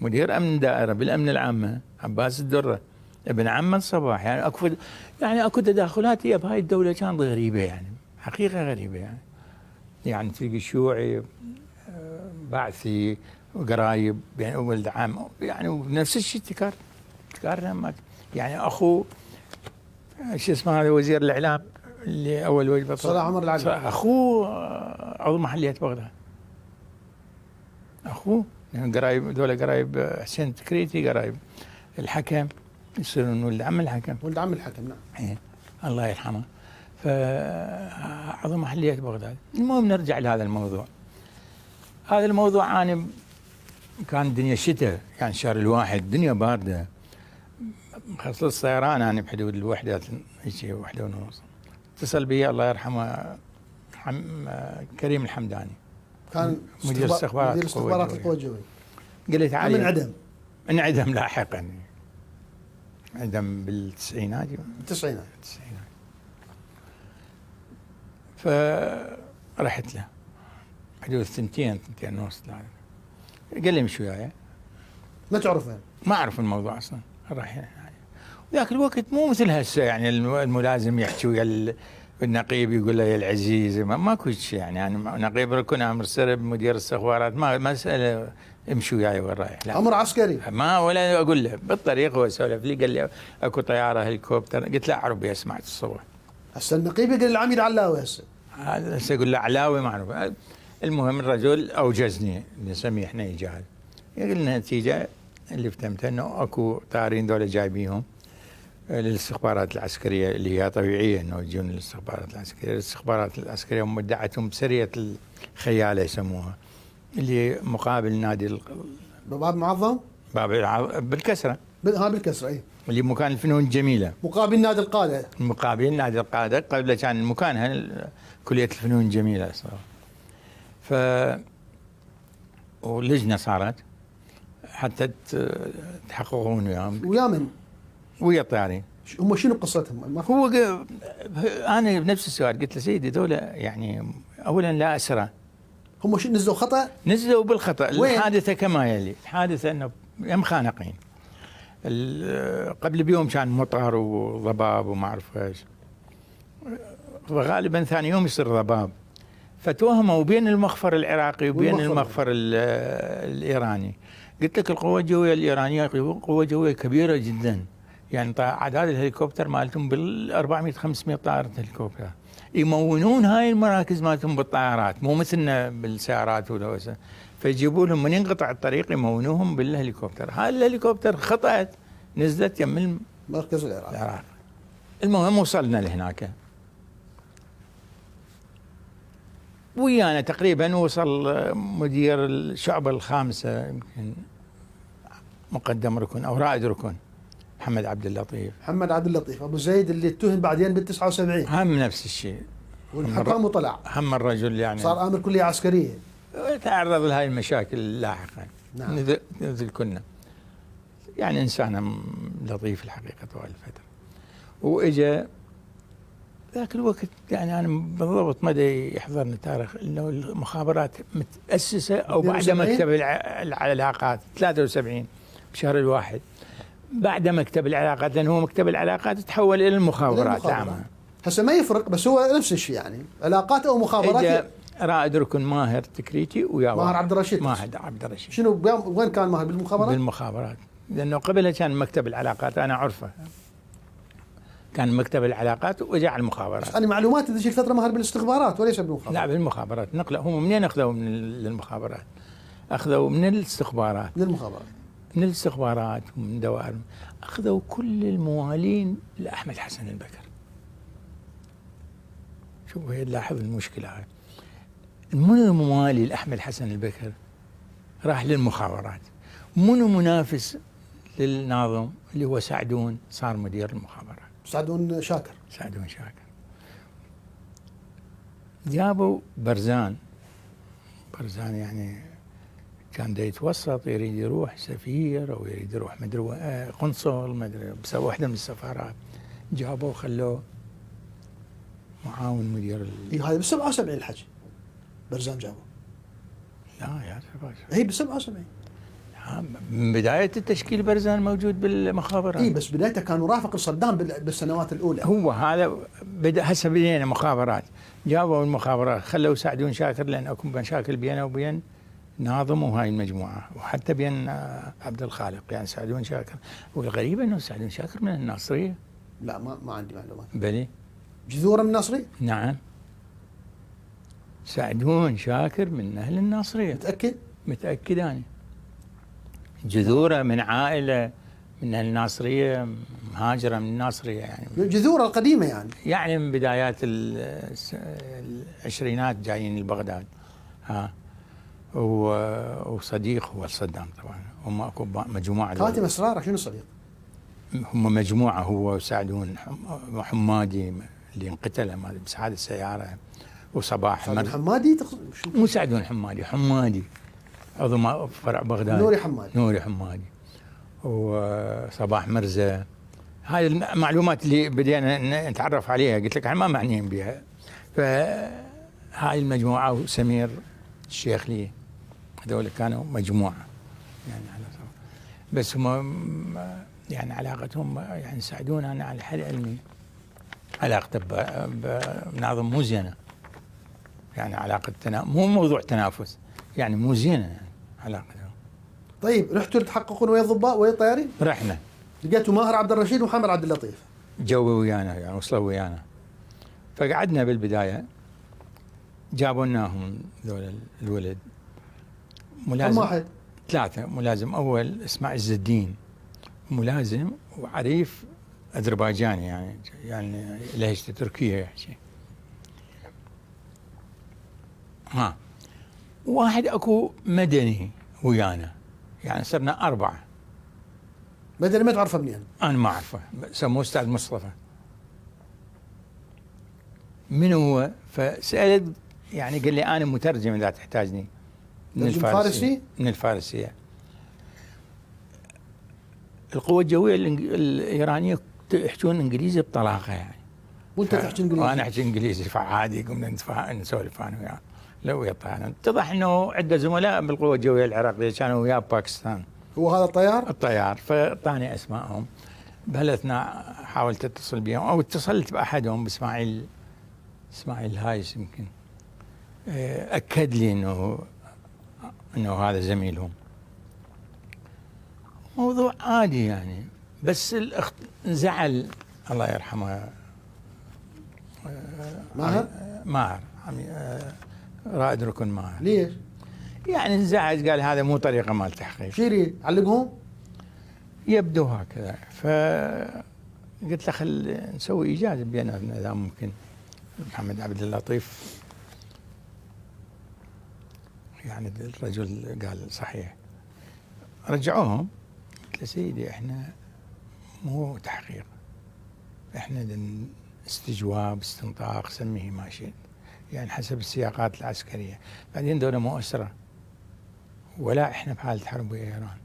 مدير امن الدائره بالامن العامه عباس الدره ابن عمه صباح. يعني اكو تداخلات هي بهاي الدوله كانت غريبه يعني، حقيقه غريبه يعني تلقي شيوعي بعثي وقرايب يعني ولد عم يعني، ونفس الشيء تكرر يعني اخو شو اسمه هذا وزير الاعلام اللي اول وجبه صلاح عمر العلي، اخوه عضو محليه بغداد. اخوه يعني قرايب، ذولا قرايب حسين تكريتي، قرايب الحكم، يصيرون ولد عم الحكم. ولد عم الحكم نعم. إيه الله يرحمه. فعضو محليه بغداد. المهم نرجع لهذا الموضوع. هذا الموضوع انا كان الدنيا شتاء يعني شهر الواحد، الدنيا بارده. خلصت طيران انا بحدود الوحده شيء 1:30. اتصل بي الله يرحمه كريم الحمداني، كان مدير استخبارات القوة الجوية. قال لي تعال من عدم انعدم لاحقا، انعدم بالتسعينات. التسعينات. فرحت له حدود ثنتين ونص. قال لي امشي وياي. ما تعرفه؟ ما اعرف الموضوع اصلا. راح ذاك الوقت مو مثل هسه، يعني الملازم يحكي ويا النقيب يقول له يا العزيز، ماكو شيء يعني نقيب ركن امر سرب مدير الاستخبارات، ما مساله امشي وياي وين رايح، لا امر عسكري ما ولا اقول له بالطريق. هو سولف لي قال لي اكو طياره هليكوبتر، قلت له عربي سمعت الصبح. هسه النقيب يقول العميد علاوي هسه. هذا هسه يقول له علاوي ما اعرف. المهم الرجل اوجزني، نسميه احنا ايجاز. يقول لنا النتيجه اللي فهمتها انه اكو طيارين دول جايبيهم للاستخبارات العسكريه، اللي هي طبيعيه انه يجون للاستخبارات العسكريه. الاستخبارات العسكريه مدعتهم بسريه الخياله يسموها، اللي مقابل نادي باب معظم؟ بالكسره. بالكسره اي. اللي مكان الفنون الجميله. مقابل نادي القاده. مقابل نادي القاده، قبل كان مكانها كليه الفنون الجميله صار. ف ولجنه صارت حتى تحققون وياهم. ويا من؟ ويا الطيارين. هم شنو قصتهم؟ هو انا بنفس السؤال قلت له سيدي دولة يعني اولا لا اسرى. هم شو نزلوا خطا؟ نزلوا بالخطا. وين؟ الحادثه كما يلي، الحادثه انه يم خانقين. قبل بيوم كان مطر وضباب وما اعرف ايش، وغالبا ثاني يوم يصير ضباب، فتوهموا بين المخفر العراقي وبين المخفر الايراني. قلت لك القوه الجويه الايرانيه قوه جويه كبيره جدا، يعني اعداد الهليكوبتر مالتهم بال 400 500 طائره هليكوبتر، يمونون هاي المراكز مالتهم بالطائرات، مو مثلنا بالسيارات ولا، فيجيبوا لهم من ينقطع الطريق يمونوهم بالهليكوبتر. هاي الهليكوبتر خطأت نزلت يم مركز العراق. المهم وصلنا لهناك، ويانا تقريبا وصل مدير الشعبة الخامسة يمكن مقدم ركن او رائد ركن محمد عبد اللطيف. محمد عبد اللطيف ابو زيد اللي اتهم بعدين بال 79. هم نفس الشيء. والحكام وطلع. هم الرجل يعني صار امر كليه عسكريه. تعرض لهاي المشاكل لاحقا. نعم. نزل كنا يعني انسان لطيف الحقيقه طوال الفتره. واجا ذاك الوقت يعني انا بالضبط مدى يحضرني تاريخ انه المخابرات متاسسه او بعد مكتب العلاقات 73 بشهر الواحد، بعد مكتب العلاقات، لانه هو مكتب العلاقات تحول الى المخابرات العامه. هسه ما يفرق، بس هو نفس الشيء يعني علاقات او مخابرات. رائد ركن ماهر تكريتي ويا ماهر عبد الرشيد. ماهر عبد الرشيد. شنو وين كان ماهر؟ بالمخابرات؟ بالمخابرات، لانه قبلها كان مكتب العلاقات، انا اعرفه كان مكتب العلاقات وجاء المخابرات. انا معلوماتي ذيك الفتره ماهر بالاستخبارات وليس بالمخابرات. لا بالمخابرات. نقله هم منين اخذوا من المخابرات؟ اخذوا من الاستخبارات. من المخابرات. من الاستخبارات ومن دوائر، اخذوا كل الموالين لاحمد حسن البكر. شوفوا هي لاحظ المشكله هاي. من الموالي لاحمد حسن البكر راح للمخابرات. منو منافس للناظم اللي هو سعدون صار مدير المخابرات. سعدون شاكر. سعدون شاكر. جابوا برزان يعني كان دا يتوسط، يريد يروح سفير او يريد يروح مدري قنصل مدري بس واحده من السفارات. جابوه خلوه معاون مدير هاي ب 77 الحكي برزان جابوه. لا يا هي ب 77 من بداية التشكيل برزان موجود بالمخابرات. اي بس بدايته كان مرافق صدام بالسنوات الاولى. هو هذا هسه بدينا مخابرات، جابوا المخابرات خلوا سعدون شاكر، لان اكو مشاكل بينه وبين ناظم وهاي المجموعه، وحتى بين عبد الخالق يعني سعدون شاكر. والغريب انه سعدون شاكر من الناصريه. لا ما عندي معلومات. بلي جذوره من الناصريه؟ نعم سعدون شاكر من اهل الناصريه. متاكد انا. جذوره من عائله من الناصريه، مهاجره من الناصريه يعني. جذوره القديمه يعني من بدايات العشرينات جايين لبغداد. وصديق هو صدام طبعا. هم اكو مجموعه خاتم اسرار. شنو صديق؟ هم مجموعه، هو وسعدون حمادي اللي انقتل بسعاد السياره، وصباح حمادي مو سعدون حمادي عضو فرع بغداد. نوري حمادي وصباح مرزا. هاي المعلومات اللي بدينا نتعرف عليها، قلت لك احنا ما معنيين بها. فهاي المجموعة وسمير الشيخ لي، هذول كانوا مجموعة يعني على صف. بس هم يعني علاقتهم يعني يساعدونا على الحل العلمي. علاقته بناظم مو زينة، يعني علاقة مو موضوع تنافس، يعني مو زينة يعني علاقتهم. طيب رحتوا تحققون ويا الضباط ويا الطيارين؟ رحنا لقيتوا ماهر عبد الرشيد ومحمد عبد اللطيف. جوي ويانا يعني وصلوا ويانا. فقعدنا بالبداية، جابوا لناهم ذول الولد ملازم. واحد 3 ملازم أول اسمه عز الدين، ملازم وعريف أذربيجاني يعني لهجته تركية يحكي. واحد أكو مدني ويانا، يعني صرنا 4. مدني ما تعرفه منين؟ أنا ما أعرفه، سموه أستاذ مصطفى. من هو؟ فسألت يعني قال لي أنا مترجم إذا تحتاجني. من الفارسي؟ من الفارسية. القوة الجوية الإيرانية يحجون إنجليزي بطلاقة يعني. وأنت تحكي إنجليزي؟ وأنا أحكي إنجليزي، فعادي قمنا نسولف أنا وياه. لو يطلع اتضح أنه عنده زملاء بالقوة الجوية العراقية كانوا وياه باكستان. هو هذا الطيار؟ الطيار. فأعطاني أسمائهم. بهالأثناء حاولت أتصل بهم أو اتصلت بأحدهم بإسماعيل هايس يمكن. أكد لي أنه هذا زميلهم. موضوع عادي يعني. بس الأخت زعل الله يرحمه ماهر رائد ركن ماهر. ليش؟ يعني انزعج، قال هذا مو طريقة مال تحقيق. شو يريد؟ علقهم؟ يبدو هكذا. فقلت له خل نسوي إيجاز بيننا إذا ممكن. محمد عبد اللطيف يعني الرجل قال صحيح. رجعوهم. قلت له سيدي احنا مو تحقيق، احنا استجواب، استنطاق، سميه ما شئت، يعني حسب السياقات العسكرية. بعدين دولة مو أسرة، ولا احنا بحالة حرب ويا إيران.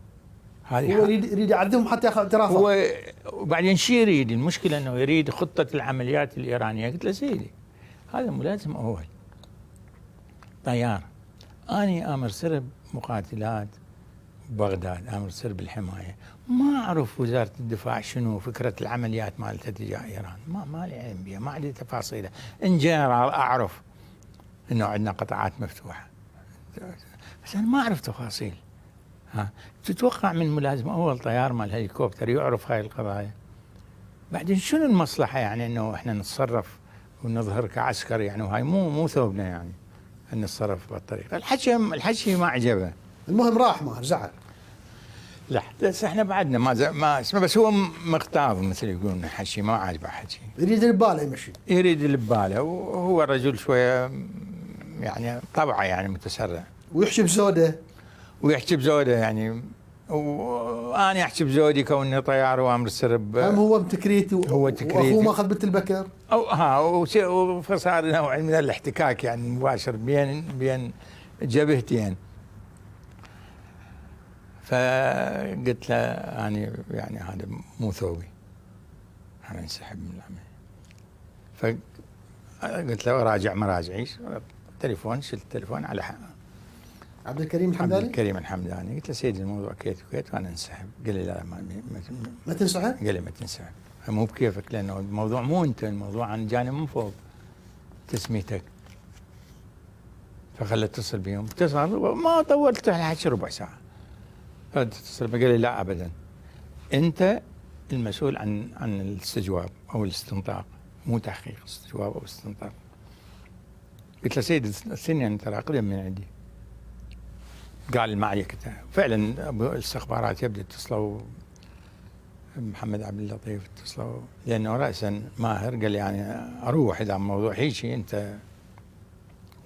هذه هو يريد يعذبهم حتى ياخذ اعترافه. وبعدين شو يريد؟ المشكلة انه يريد خطة العمليات الإيرانية. قلت له سيدي هذا ملازم أول طيار، أنا آمر سر مقاتلات بغداد، آمر سر بالحماية، ما أعرف وزارة الدفاع شنو فكرة العمليات مالتها تجاه إيران، ما لي علم بها، ما عندي تفاصيلها. إن جنرال أعرف إنه عندنا قطاعات مفتوحة، بس أنا ما أعرف تفاصيل. تتوقع من ملازم أول طيار مال هليكوبتر يعرف هاي القضايا؟ بعدين شنو المصلحة يعني إنه إحنا نتصرف ونظهر كعسكر يعني؟ وهاي مو ثوبنا يعني أن نتصرف بهالطريقة. الحكي ما عجبه. المهم راح ماهر زعل. لا بس احنا بعدنا ما اسمه، بس هو مغتاظ مثل يقولون، حكي ما عاجبه حكي. يريد اللي بباله يمشي. يريد اللي بباله، وهو الرجل شويه يعني طبعه يعني متسرع. ويحكي بزوده. يعني وانا احكي بزودي كوني طيار وامر السرب. هو بتكريتي هو تكريتي واخوه ماخذ بنت البكر. فصار نوع من الاحتكاك يعني مباشر بين جبهتين. فقلت له أنا يعني هذا مو ثوبي، أنا انسحب من العمل. فقلت له راجع مراجعيش. تليفون، شلت التليفون على عبد الكريم الحمداني. قلت له سيدي الموضوع كيت وكيت وأنا انسحب. قال لي لا ما تنسحب؟ قال لي ما تنسحب، مو بكيفك، لأنه الموضوع مو أنت، الموضوع عن جانب من فوق تسميتك. فخلت اتصل بهم، اتصل ما طولت على الحكي ربع ساعة. اتصل قال لي لا أبدا، أنت المسؤول عن الاستجواب أو الاستنطاق، مو تحقيق، استجواب أو استنطاق. قلت له سيدي السنين ترى أقدم من عندي. قال معي كتاب. فعلا الاستخبارات يبدو اتصلوا محمد عبد اللطيف، اتصلوا لأنه رأسا ماهر قال لي يعني أروح إذا موضوع هيجي أنت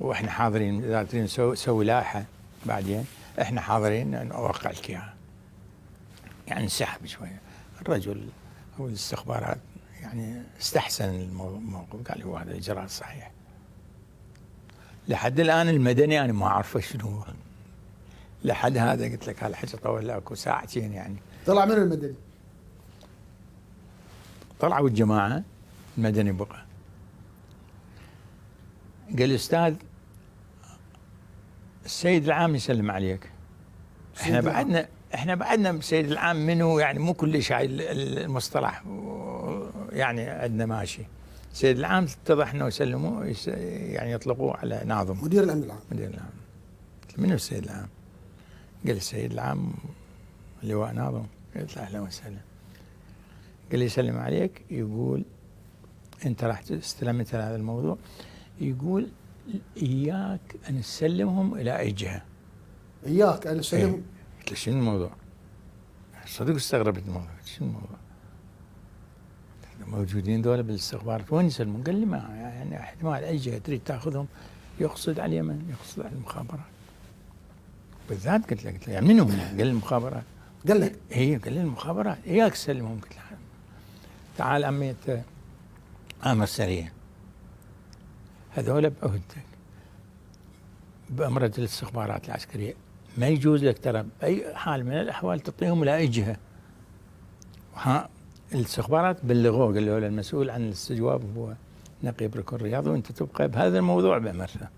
وإحنا حاضرين، إذا تريد نسوي لائحة بعدين إحنا حاضرين نوقع لك إياها. يعني انسحب شوية الرجل أو الاستخبارات، يعني استحسن الموقف، قال هو هذا الإجراء الصحيح. لحد الآن المدني أنا ما أعرفه شنو هو. لحد هذا قلت لك هالحكي طول اكو ساعتين يعني طلع من المدني. طلعوا الجماعة، المدني بقى. قال لي أستاذ السيد العام يسلم عليك. احنا بعدنا السيد العام منه، يعني مو كل شيء المصطلح يعني عندنا ماشي. السيد العام اتضح انه يسلموه، يعني يطلقوه على ناظم مدير الامن العام. مدير العام. منو السيد العام؟ قال السيد العام اللواء ناظم. قلت له اهلا وسهلا. قال لي يسلم عليك، يقول انت راح استلمت هذا الموضوع، يقول اياك ان تسلمهم الى اي جهه. اياك ان تسلمهم. قلت له شنو الموضوع؟ صدق استغربت الموضوع، شنو الموضوع؟ موجودين ذولا بالاستخبارات، وين يسلمون؟ قال لي ما يعني احتمال اي جهه تريد تاخذهم، يقصد على اليمن، يقصد على المخابرات. بالذات قلت له يعني منهم؟ قال لي المخابرات. قال لك؟ هي قال لي المخابرات، اياك تسلمهم. قلت له تعال عمية آمر سريع، هذول بعهدتك بأمرة الاستخبارات العسكرية، ما يجوز لك ترى بأي حال من الأحوال تعطيهم لأي جهة. الاستخبارات بلغوه، قال له المسؤول عن الاستجواب هو نقيب ركن الرياض، وأنت تبقى بهذا الموضوع بأمرته.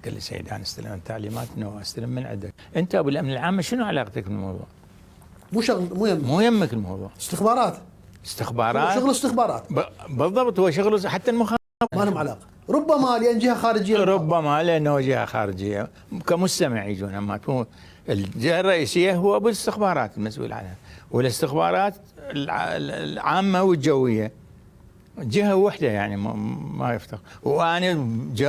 قال لي سيد أنا استلمت تعليمات أنه استلم من عندك، أنت أبو الأمن العام شنو علاقتك بالموضوع؟ مو شغل، مو يمك الموضوع. استخبارات شغل استخبارات بالضبط، هو شغله حتى المخابرات ما لهم علاقه. ربما لان جهه خارجيه، ربما لانه جهه خارجيه كمستمع يجون، اما تكون الجهه الرئيسيه هو ابو الاستخبارات المسؤول عنها، والاستخبارات العامه والجويه جهه واحده يعني ما يفترق، وانا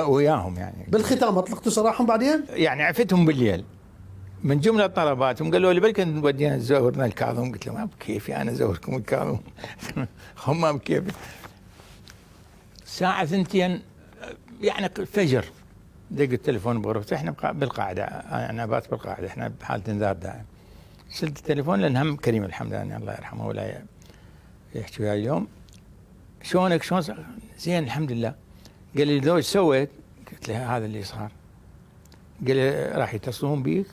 وياهم يعني. بالختام اطلقتوا سراحهم بعدين؟ يعني عفتهم بالليل من جمله طلباتهم، قالوا لي بلكن نودينا تزورنا الكاظم. قلت لهم ما بكيفي انا ازوركم الكاظم هم ما بكيفي. الساعه 2 يعني الفجر دق التليفون بغرفتي، احنا بالقاعده، انا بات بالقاعده، احنا بحاله انذار دائم. شلت التليفون لان هم كريم الحمداني الله يرحمه ولا يحكي وياي اليوم، شلونك شلون زين الحمد لله. قال لي لو ايش سويت؟ قلت له هذا اللي صار. قال لي راح يتصلون بيك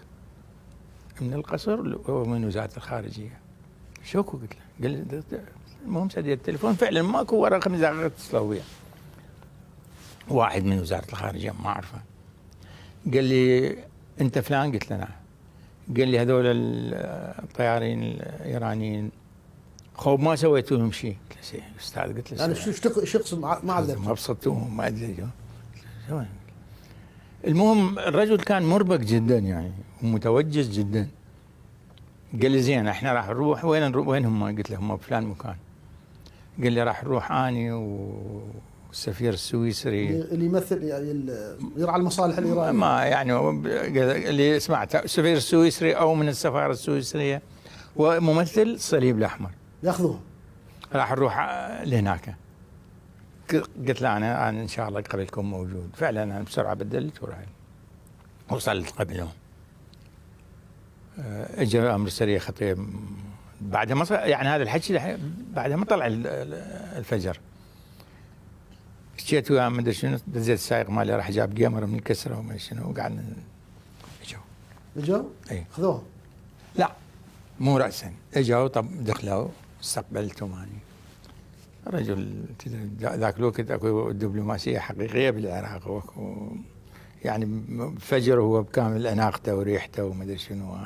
من القصر ومن وزاره الخارجيه. شوكو؟ قلت له. قال لي المهم سديت التليفون، فعلا ماكو ورا 5 دقائق اتصلوا بي واحد من وزاره الخارجيه ما اعرفه. قال لي انت فلان؟ قلت له نعم. قال لي هذول الطيارين الايرانيين خوب ما سويتوا لهم شيء؟ قلت له استاذ. قلت له انا شخص ما عذبت، ما بسطتوهم ما ادري. المهم الرجل كان مربك جدا يعني ومتوجس جدا. قال لي زين احنا راح نروح، وين هم؟ قلت له هم بفلان مكان. قال لي راح نروح اني والسفير السويسري اللي يمثل يعني يرعى المصالح الايرانيه، ما يعني اللي سمعت السفير السويسري او من السفاره السويسريه وممثل الصليب الاحمر ياخذوهم. راح نروح لهناك. قلت له انا ان شاء الله قبلكم موجود. فعلا انا بسرعه بدلت ورحت وصلت قبلهم. اجى امر سريع خطير بعد ما يعني هذا الحكي بعد ما طلع الفجر. مشيت وياه ما ادري شنو، دزيت السائق مالي راح جاب جيمر من الكسره وما شنو، وقعدنا اجوا اي خذوهم. لا مو راسا، اجوا طب دخلوا استقبلتهم اني. رجل ذاك الوقت اكو دبلوماسيه حقيقيه بالعراق، يعني فجر هو بكامل اناقته وريحته وما ادري شنو،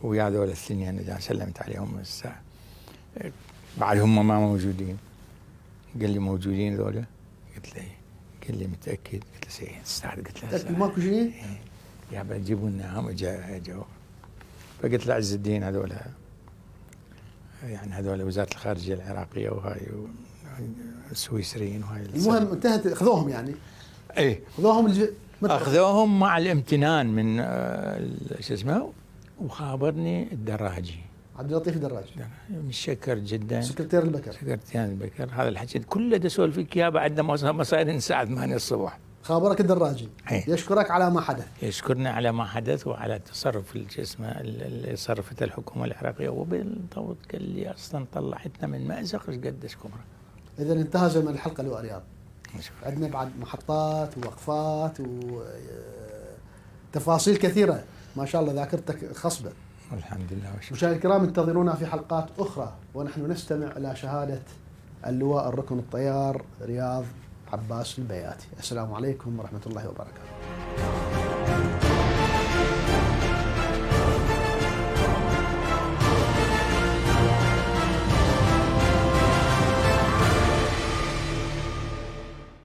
ويا ذول الثنين اللي سلمت عليهم الساعه بعد هم ما موجودين. قال لي موجودين ذولا؟ قلت له قال لي متاكد؟ قلت له سي استاذ. قلت له متاكد ماكو شيء؟ يا بتجيبوا لنا هم اجوا. فقلت له عز الدين هذول يعني هذول وزاره الخارجيه العراقيه وهاي السويسريين وهاي. المهم انتهت اخذوهم يعني؟ اي اخذوهم اخذوهم مع الامتنان من شو اسمه، وخابرني الدراجي عبد اللطيف الدراجي، متشكر جدا. سكرتير البكر. سكرتير البكر هذا الحكي كله دسول فيك اياه بعد ما صاير الساعه 8 الصبح. خابرك الدراجي يشكرك على ما حدث. يشكرنا على ما حدث وعلى التصرف شو اسمه اللي صرفته الحكومه العراقيه، وبالضبط قال لي اصلا طلعتنا من مازق ايش قديش كبره. اذا انتهى زمن الحلقه لواء رياض. عندنا بعد محطات ووقفات وتفاصيل كثيره، ما شاء الله ذاكرتك خصبه. والحمد لله والشكر. مشاهدينا الكرام انتظرونا في حلقات أخرى ونحن نستمع إلى شهادة اللواء الركن الطيار رياض عباس البياتي. السلام عليكم ورحمة الله وبركاته.